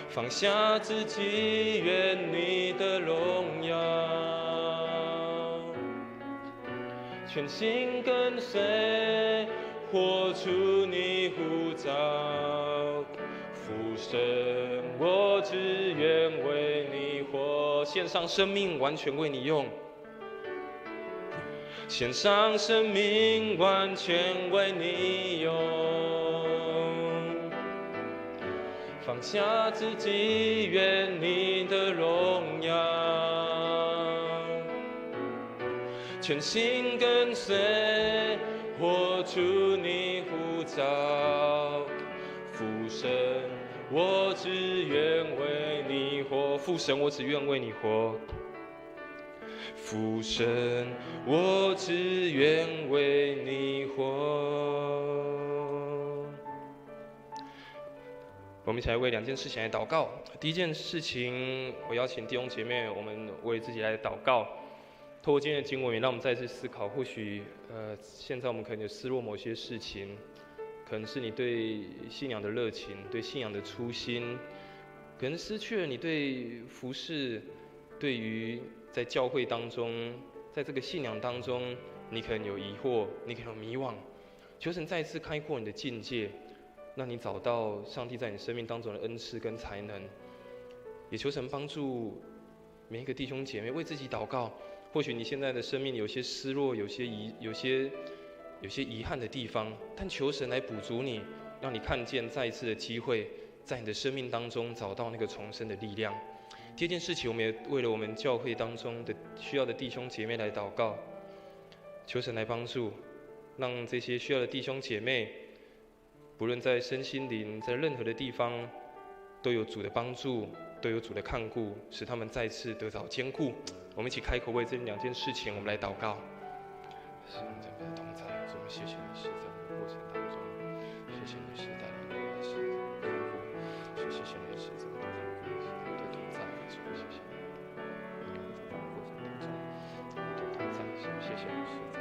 放下自己，愿你的荣耀，全心跟随，活出你呼召。父神，我只愿为你活，献上生命，完全为你用。献上生命，完全为你用，放下自己，愿你的荣耀，全心跟随，活出你呼召。父神，我只愿为你活。父神，我只愿为你活。父神，我只愿为你活。我们一起来为两件事情来祷告。第一件事情，我邀请弟兄姐妹，我们为自己来祷告。透过今天的经文，也让我们再次思考，或许现在我们可能有失落某些事情，可能是你对信仰的热情，对信仰的初心，可能失去了你对服事，对于在教会当中，在这个信仰当中，你可能有疑惑，你可能有迷惘。求神再次开阔你的境界，让你找到上帝在你生命当中的恩赐跟才能。也求神帮助每一个弟兄姐妹为自己祷告。或许你现在的生命有些失落，有些遗憾的地方，但求神来补足你，让你看见再一次的机会，在你的生命当中找到那个重生的力量。第二件事情，我们也为了我们教会当中的需要的弟兄姐妹来祷告，求神来帮助，让这些需要的弟兄姐妹，不论在身心灵，在任何的地方，都有主的帮助，都有主的看顾，使他们再次得到坚固。我们一起开口为这两件事情，我们来祷告。是我们这边的同在，我们谢谢你是在我们过程当中，谢谢你是带领我们，是看顾，谢谢你是在我们的同在，是谢谢你。在过程当中，我们的同在，是谢谢你是在。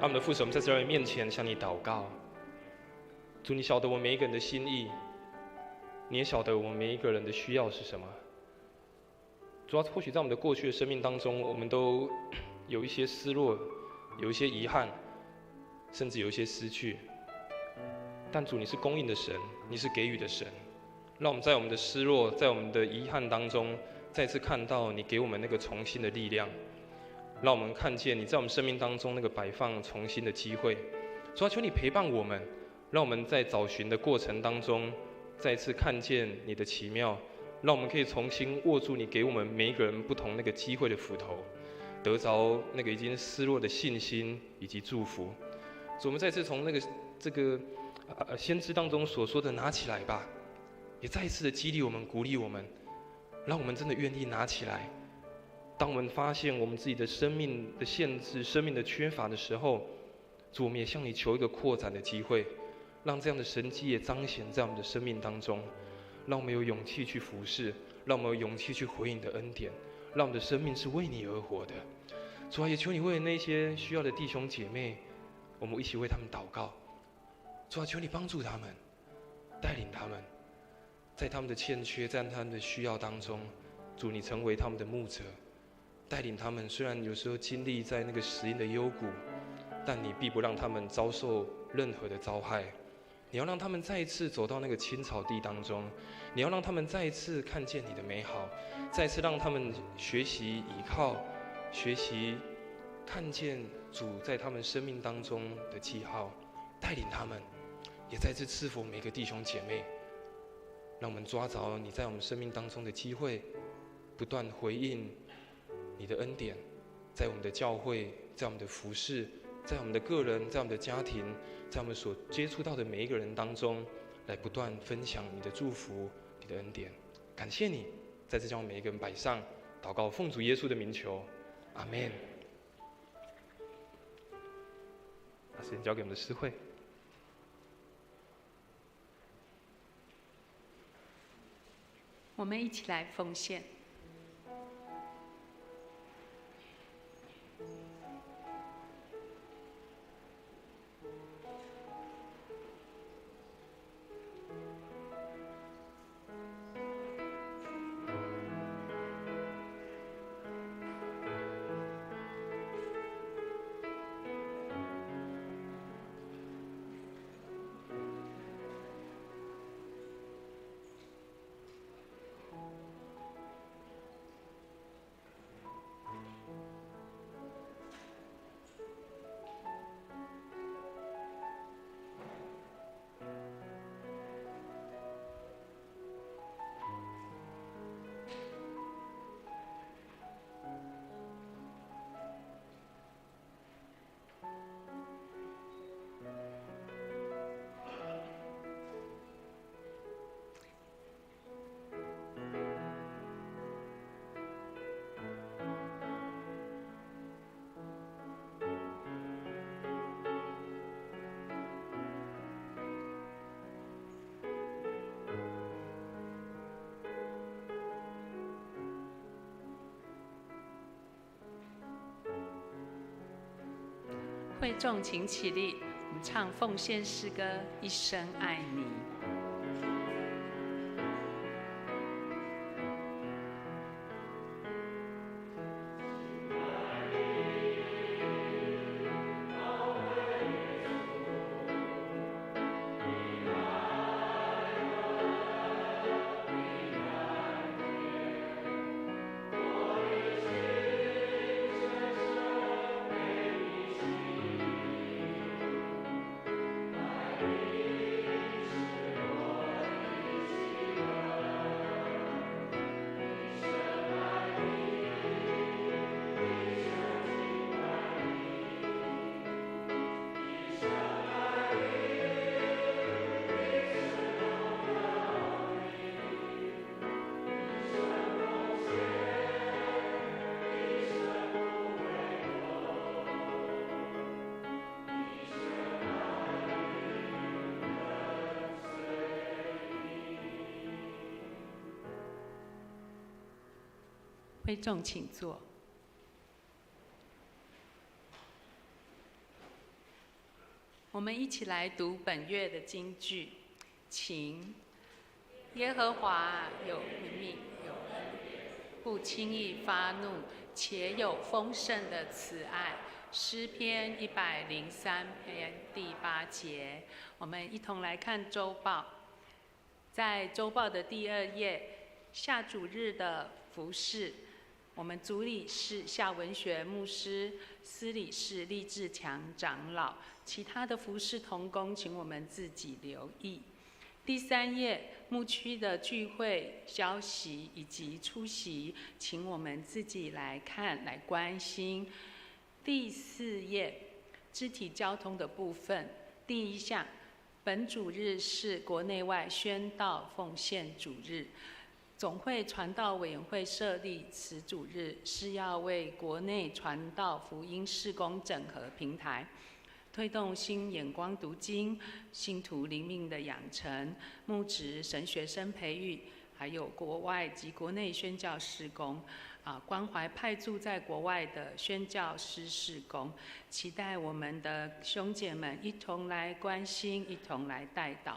我们的父神，我们在这人面前向你祷告。主，你晓得我们每一个人的心意，你也晓得我们每一个人的需要是什么。主要或许在我们的过去的生命当中，我们都有一些失落，有一些遗憾，甚至有一些失去。但主，你是供应的神，你是给予的神。让我们在我们的失落，在我们的遗憾当中，再次看到你给我们那个重新的力量。让我们看见你在我们生命当中那个摆放重新的机会。主啊，求你陪伴我们，让我们在找寻的过程当中，再次看见你的奇妙。让我们可以重新握住你给我们每一个人不同那个机会的斧头，得着那个已经失落的信心以及祝福。主，我们再次从这个先知当中所说的拿起来吧，也再一次的激励我们、鼓励我们，让我们真的愿意拿起来。当我们发现我们自己的生命的限制、生命的缺乏的时候，主，我们也向你求一个扩展的机会，让这样的神迹也彰显在我们的生命当中。让我们有勇气去服侍，让我们有勇气去回应你的恩典，让我们的生命是为你而活的。主啊，也求你为那些需要的弟兄姐妹，我们一起为他们祷告。主啊，求你帮助他们，带领他们，在他们的欠缺，在他们的需要当中，主，你成为他们的牧者，带领他们。虽然有时候经历在那个死荫的幽谷，但你必不让他们遭受任何的遭害。你要让他们再一次走到那个青草地当中，你要让他们再一次看见你的美好，再一次让他们学习倚靠，学习看见主在他们生命当中的记号，带领他们，也再次赐福每个弟兄姐妹，让我们抓着你在我们生命当中的机会，不断回应你的恩典，在我们的教会，在我们的服事，在我们的个人，在我们的家庭，在我们所接触到的每一个人当中，来不断分享你的祝福、你的恩典。感谢你，再次将我们每一个人摆上，祷告奉主耶稣的名求，阿们。把时间交给我们的诗会。我们一起来奉献。会众请起立，我们唱奉献诗歌《一生爱你》。会众请坐。们一起来读本月的金句，请耶和华有怜悯，有恩典，不轻易发怒，且有丰盛的慈爱。诗篇103篇第8节，我们一同来看周报。在周报的第2页，夏主日的服事，我们主理是夏文学牧师，司理是厉志强长老，其他的服事同工，请我们自己留意。第3页，牧区的聚会消息以及出席，请我们自己来看，来关心。第4页，肢体交通的部分，第1项，本主日是国内外宣道奉献主日。总会传道委员会设立此主日，是要为国内传道福音事工整合平台，推动新眼光读经、信徒灵命的养成、牧职神学生培育，还有国外及国内宣教事工。关怀派驻在国外的宣教师事工，期待我们的兄姐们一同来关心，一同来代祷。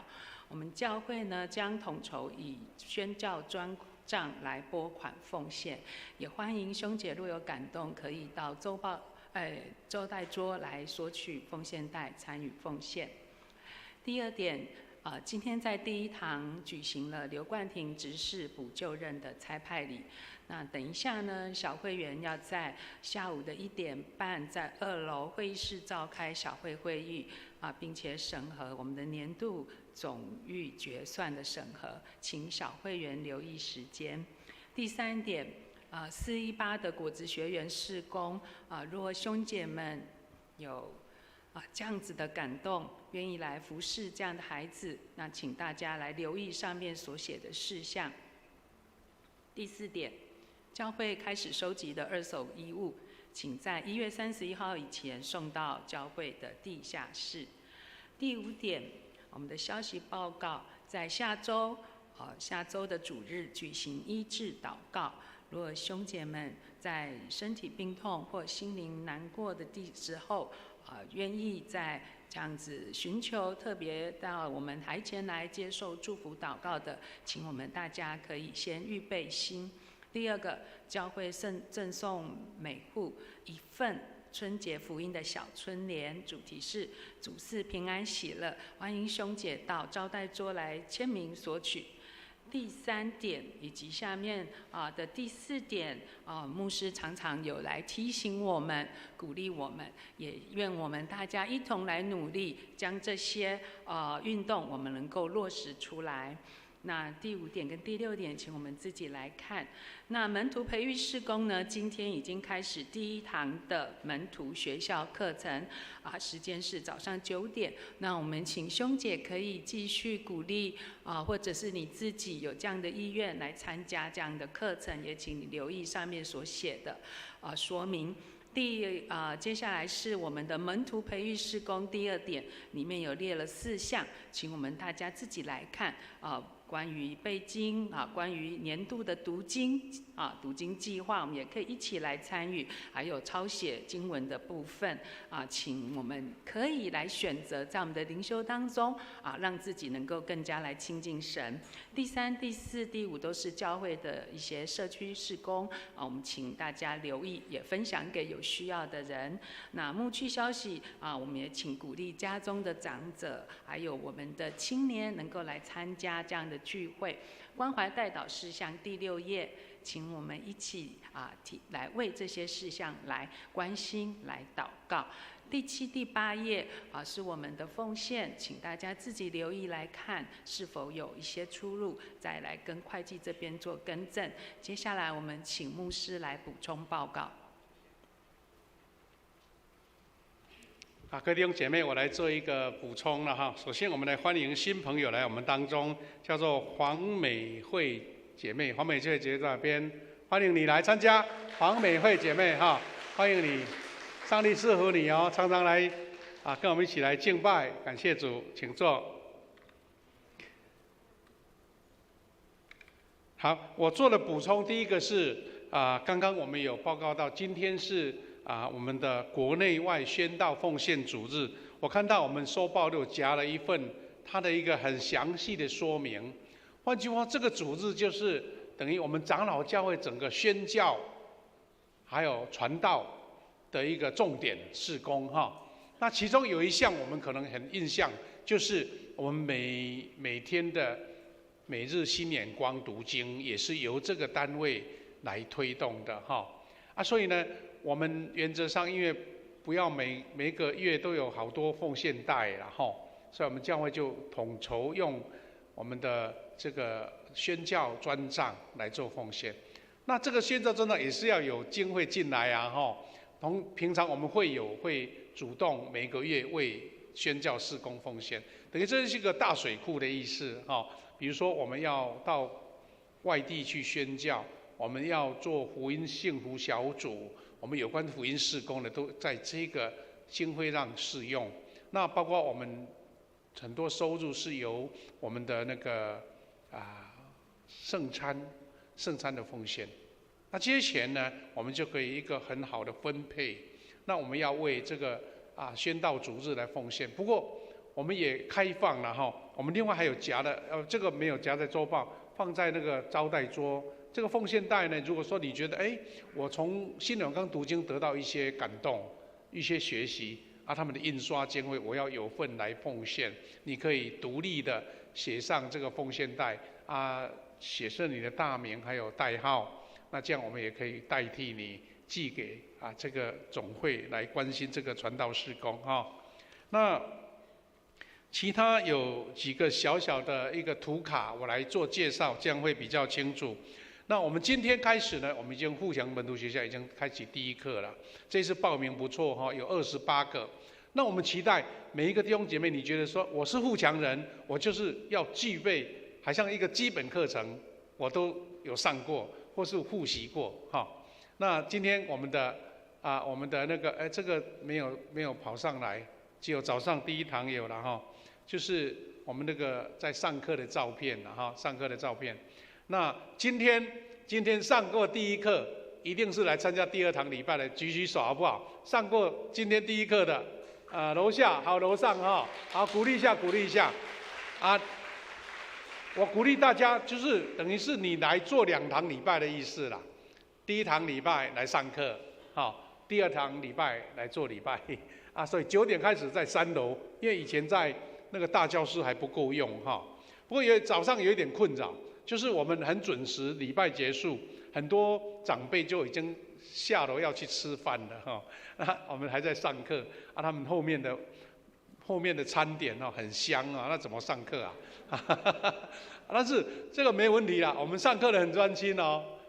我们教会呢，将统筹以宣教专账来拨款奉献，也欢迎兄姐若有感动，可以到周代桌来索取奉献袋，参与奉献。第2点。今天在第1堂举行了刘冠廷执事补就任的差派礼。那等一下呢，小会员要在下午的1点半在2楼会议室召开小会会议并且审核我们的年度总预决算的审核，请小会员留意时间。第3点，418的果子学园事工若兄姐们有这样子的感动，愿意来服侍这样的孩子，那请大家来留意上面所写的事项。第4点，教会开始收集的2手衣物，请在1月31号以前送到教会的地下室。第5点，我们的消息报告，在下周的主日举行医治祷告。如果兄姐们在身体病痛或心灵难过的时候，愿意在这样子寻求，特别到我们台前来接受祝福祷告的，请我们大家可以先预备心。第2个，教会赠送每户1份春节福音的小春联，主题是主赐平安喜乐，欢迎兄姐到招待桌来签名索取。第3点以及下面的第4点，牧师常常有来提醒我们、鼓励我们，也愿我们大家一同来努力，将这些运动我们能够落实出来。那第5点跟第6点，请我们自己来看。那门徒培育事工呢，今天已经开始第1堂的门徒学校课程，时间是早上9点。那我们请兄姐可以继续鼓励或者是你自己有这样的意愿来参加这样的课程，也请你留意上面所写的说明。接下来是我们的门徒培育事工第2点，里面有列了4项，请我们大家自己来看关于背经关于年度的读经读经计划，我们也可以一起来参与，还有抄写经文的部分请我们可以来选择在我们的灵修当中让自己能够更加来亲近神。第3、第4、第5都是教会的一些社区事工我们请大家留意，也分享给有需要的人。那牧区消息我们也请鼓励家中的长者，还有我们的青年能够来参加这样的聚会。关怀代祷事项第6页，请我们一起来为这些事项来关心、来祷告。第7、第8页是我们的奉献，请大家自己留意来看是否有一些出入，再来跟会计这边做更正。接下来我们请牧师来补充报告。各位弟兄姐妹，我来做一个补充了哈。首先，我们来欢迎新朋友来我们当中，叫做黄美惠姐妹。黄美惠姐妹在那边，欢迎你来参加。黄美惠姐妹哈，欢迎你，上帝赐福你哦，常常来跟我们一起来敬拜，感谢主，请坐。好，我做的补充，第一个是刚刚我们有报告到，今天是我们的国内外宣道奉献主日，我看到我们收报都夹了一份它的一个很详细的说明。换句话，这个主日就是等于我们长老教会整个宣教还有传道的一个重点事工哈。那其中有一项我们可能很印象，就是我们每天的每日新眼光读经，也是由这个单位来推动的哈。所以呢，我们原则上因为不要每个月都有好多奉献袋啦哈，所以我们教会就统筹用我们的这个宣教专账来做奉献。那这个宣教专账也是要有经费进来啊哈。平常我们会主动每个月为宣教事工奉献，等于这是一个大水库的意思哈。比如说我们要到外地去宣教，我们要做福音幸福小组，我们有关福音事工的都在这个经费上适用。那包括我们很多收入是由我们的那个圣餐的奉献。那这些钱呢，我们就可以一个很好的分配。那我们要为这个宣道主日来奉献。不过我们也开放了哈，我们另外还有夹的，这个没有夹在周报，放在那个招待桌。这个奉献袋呢，如果说你觉得我从新永刚读经得到一些感动、一些学习他们的印刷经费我要有份来奉献，你可以独立的写上这个奉献袋写上你的大名还有代号。那这样我们也可以代替你寄给这个总会来关心这个传道事工哈。那其他有几个小小的一个图卡，我来做介绍，这样会比较清楚。那我们今天开始呢，我们已经富强门徒学校已经开启第一课了，这次报名不错哈，有28个。那我们期待每一个弟兄姐妹，你觉得说我是富强人，我就是要具备，好像一个基本课程我都有上过。或是复习过哈，那今天我们的那个这个没有跑上来，只有早上第一堂有了哈，就是我们那个在上课的照片了哈，上课的照片。那今天上过第一课，一定是来参加第2堂礼拜的，举举手好不好？上过今天第一课的，楼下好楼上哈，好鼓励一下我鼓励大家，就是等于是你来做2堂礼拜的意思啦。第1堂礼拜来上课，第2堂礼拜来做礼拜所以9点开始在3楼，因为以前在那个大教室还不够用哈。不过早上有一点困扰，就是我们很准时，礼拜结束，很多长辈就已经下楼要去吃饭了哈。我们还在上课他们后面的餐点很香那怎么上课啊？但是这个没问题啦，我们上课的很专心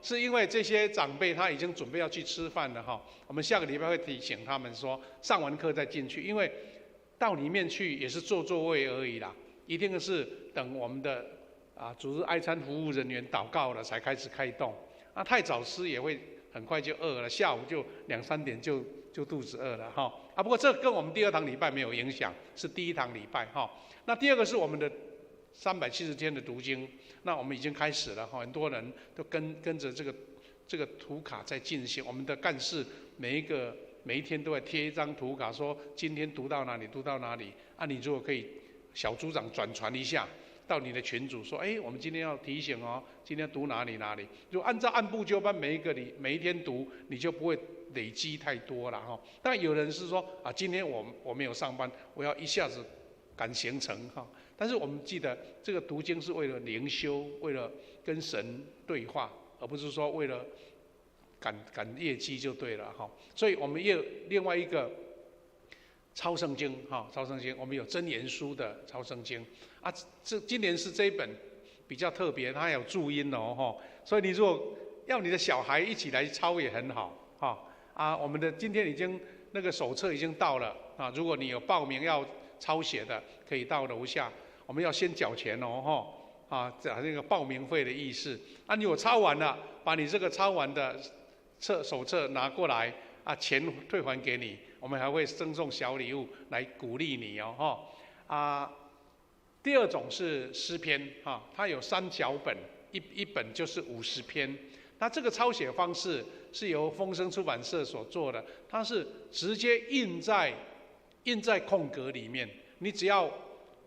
是因为这些长辈他已经准备要去吃饭了哈。我们下个礼拜会提醒他们说，上完课再进去，因为到里面去也是坐座位而已啦，一定是等我们的主日爱餐服务人员祷告了才开始开动。太早吃也会很快就饿了，下午就2、3点就肚子饿了哈。不过这跟我们第2堂礼拜没有影响，是第1堂礼拜哈。那第2个是我们的370天的读经，那我们已经开始了哈，很多人都跟着这个图卡在进行。我们的干事每一天都会贴一张图卡，说今天读到哪里，读到哪里。你如果可以，小组长转传一下到你的群组，说我们今天要提醒今天读哪里。如果按部就班，每一天读，你就不会累积太多了哈。但有人是说今天我没有上班，我要一下子赶行程哈。但是我们记得，这个读经是为了灵修，为了跟神对话，而不是说为了赶业绩就对了哈。所以我们也有另外一个抄圣经哈，抄圣经，我们有真言书的抄圣经今年是这一本比较特别，它还有注音哈。所以你如果要你的小孩一起来抄也很好哈。我们的今天已经那个手册已经到了如果你有报名要抄写的，可以到楼下。我们要先缴钱这个报名费的意思。你我抄完了，把你这个抄完的手册拿过来钱退还给你，我们还会赠送小礼物来鼓励你第2种是诗篇它有3小本，一本就是50篇。那这个抄写方式是由风声出版社所做的，它是直接印在印在空格里面，你只要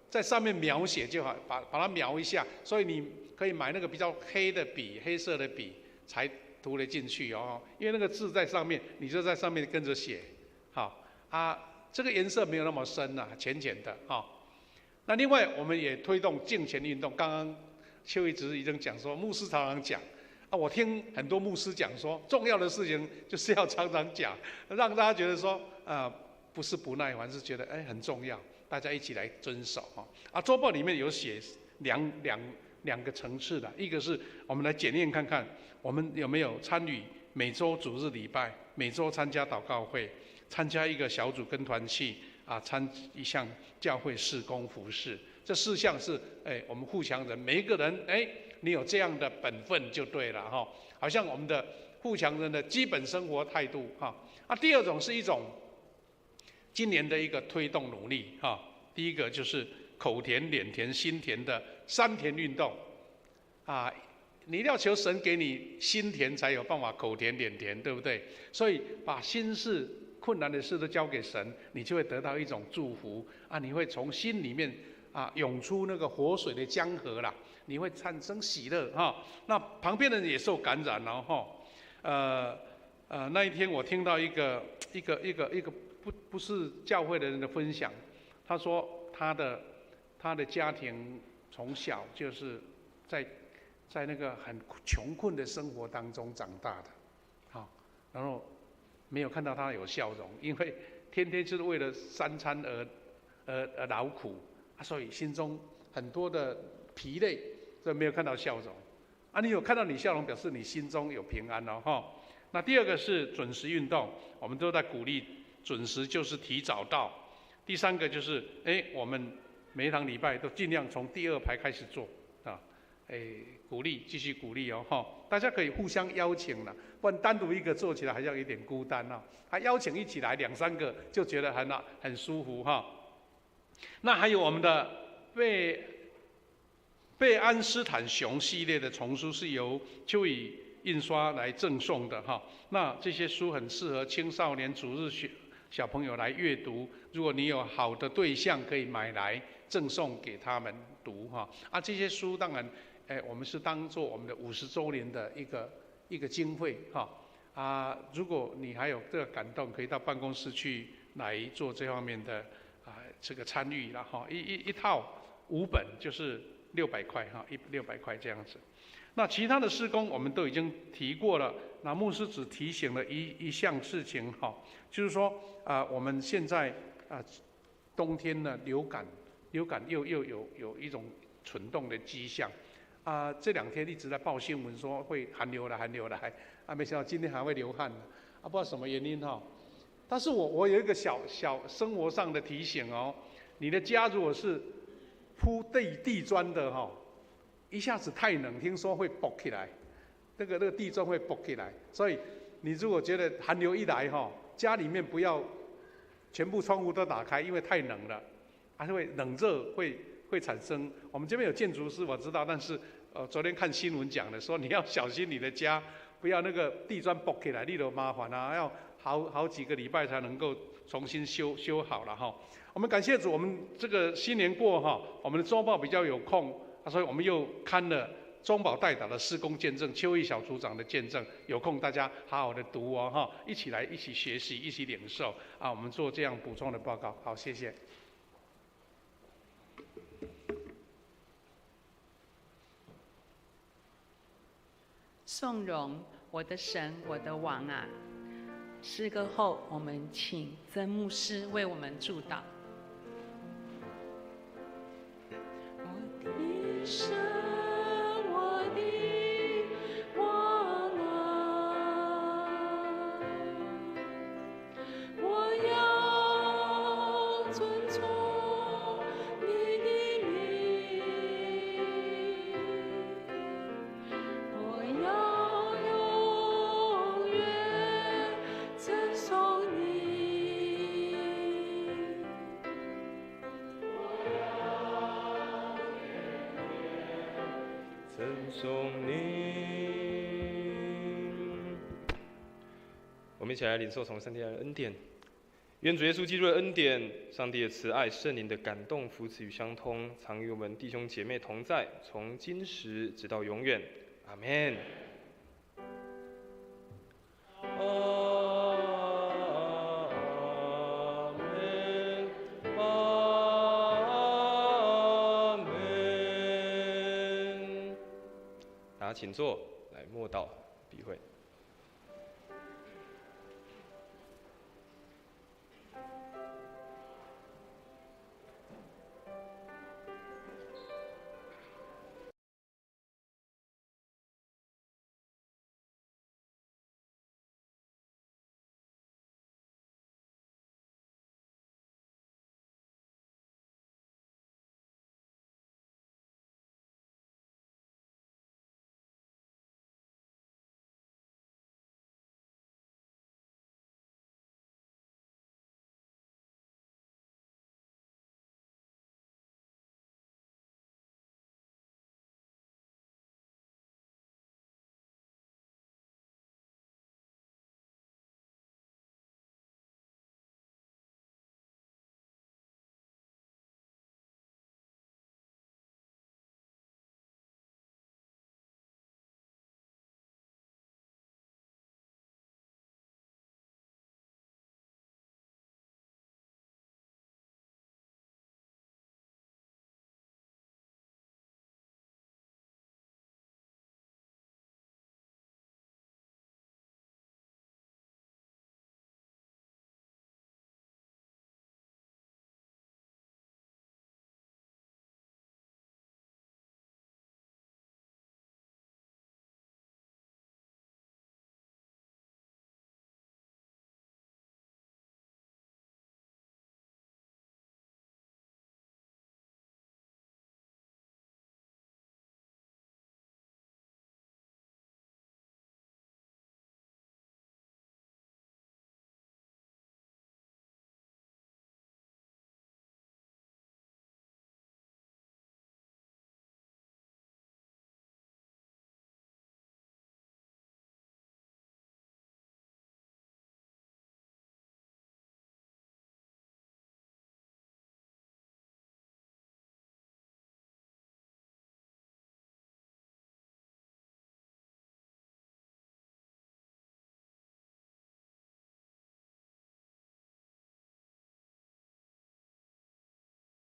在上面描写就好，把它描一下。所以你可以买那个比较黑的笔，黑色的笔才涂得进去哦，因为那个字在上面，你就在上面跟着写。好这个颜色没有那么深啊，浅浅的那另外我们也推动敬虔运动，刚刚邱一直已经讲说，牧师常常讲我听很多牧师讲说，重要的事情就是要常常讲，让大家觉得说不是不耐烦，是觉得很重要，大家一起来遵守周报里面有写两个层次的，一个是我们来检验看看我们有没有参与每周主日礼拜，每周参加祷告会，参加一个小组跟团契参一项教会事工服事，这4项是我们互强人，每一个人你有这样的本分就对了好像我们的互强人的基本生活态度第二种是一种今年的一个推动努力第一个就是口田、脸田、心田的3田运动你一定要求神给你心田，才有办法口田脸田，对不对？所以把心事、困难的事都交给神，你就会得到一种祝福你会从心里面涌出那个活水的江河啦，你会产生喜乐那旁边的人也受感染那一天我听到一个不是教会的人的分享，他说他的家庭从小就是在那个很穷困的生活当中长大的然后没有看到他有笑容，因为天天就是为了3餐而劳苦所以心中很多的疲累，所以没有看到笑容你有看到你笑容，表示你心中有平安那第二个是准时运动，我们都在鼓励准时，就是提早到。第3个就是我们每一堂礼拜都尽量从第2排开始做鼓励，继续鼓励大家可以互相邀请了，不然单独一个做起来好像有点孤单还邀请一起来2、3个就觉得很舒服那还有我们的贝安斯坦熊系列的丛书是由邱宇印刷来赠送的那这些书很适合青少年主日小朋友来阅读，如果你有好的对象可以买来赠送给他们读这些书当然我们是当做我们的50周年的一个经费如果你还有这个感动，可以到办公室去来做这方面的这个参与啦一套5本就是600块600块这样子。那其他的事工我们都已经提过了，那牧师只提醒了一项事情就是说我们现在冬天呢流感又有一种蠢动的迹象这2天一直在报新闻说会寒流来没想到今天还会流汗不知道什么原因但是我有一个小生活上的提醒你的家如果是铺地砖的一下子太冷，听说会爆起来，那个地砖会爆起来，所以你如果觉得寒流一来家里面不要全部窗户都打开，因为太冷了还是会冷热会产生。我们这边有建筑师我知道，但是昨天看新闻讲的说你要小心你的家，不要那个地砖爆起来，你就麻烦要好几个礼拜才能够重新修好了我们感谢主，我们这个新年过我们的周报比较有空所以我们又看了中保代祷的施工见证，邱毅小组长的见证，有空大家好好的读一起学习，一起领受我们做这样补充的报告。好，谢谢。颂荣我的神，我的王啊！诗歌后，我们请曾牧师为我们祝祷。神，我的王啊，我要遵从你的命，我要永远赠送你。赠送你。我们一起来领受从上帝的恩典。愿主耶稣基督的恩典、上帝的慈爱、圣灵的感动、扶持与相通，常与我们弟兄姐妹同在，从今时直到永远。阿们。大家请坐，来默祷闭会。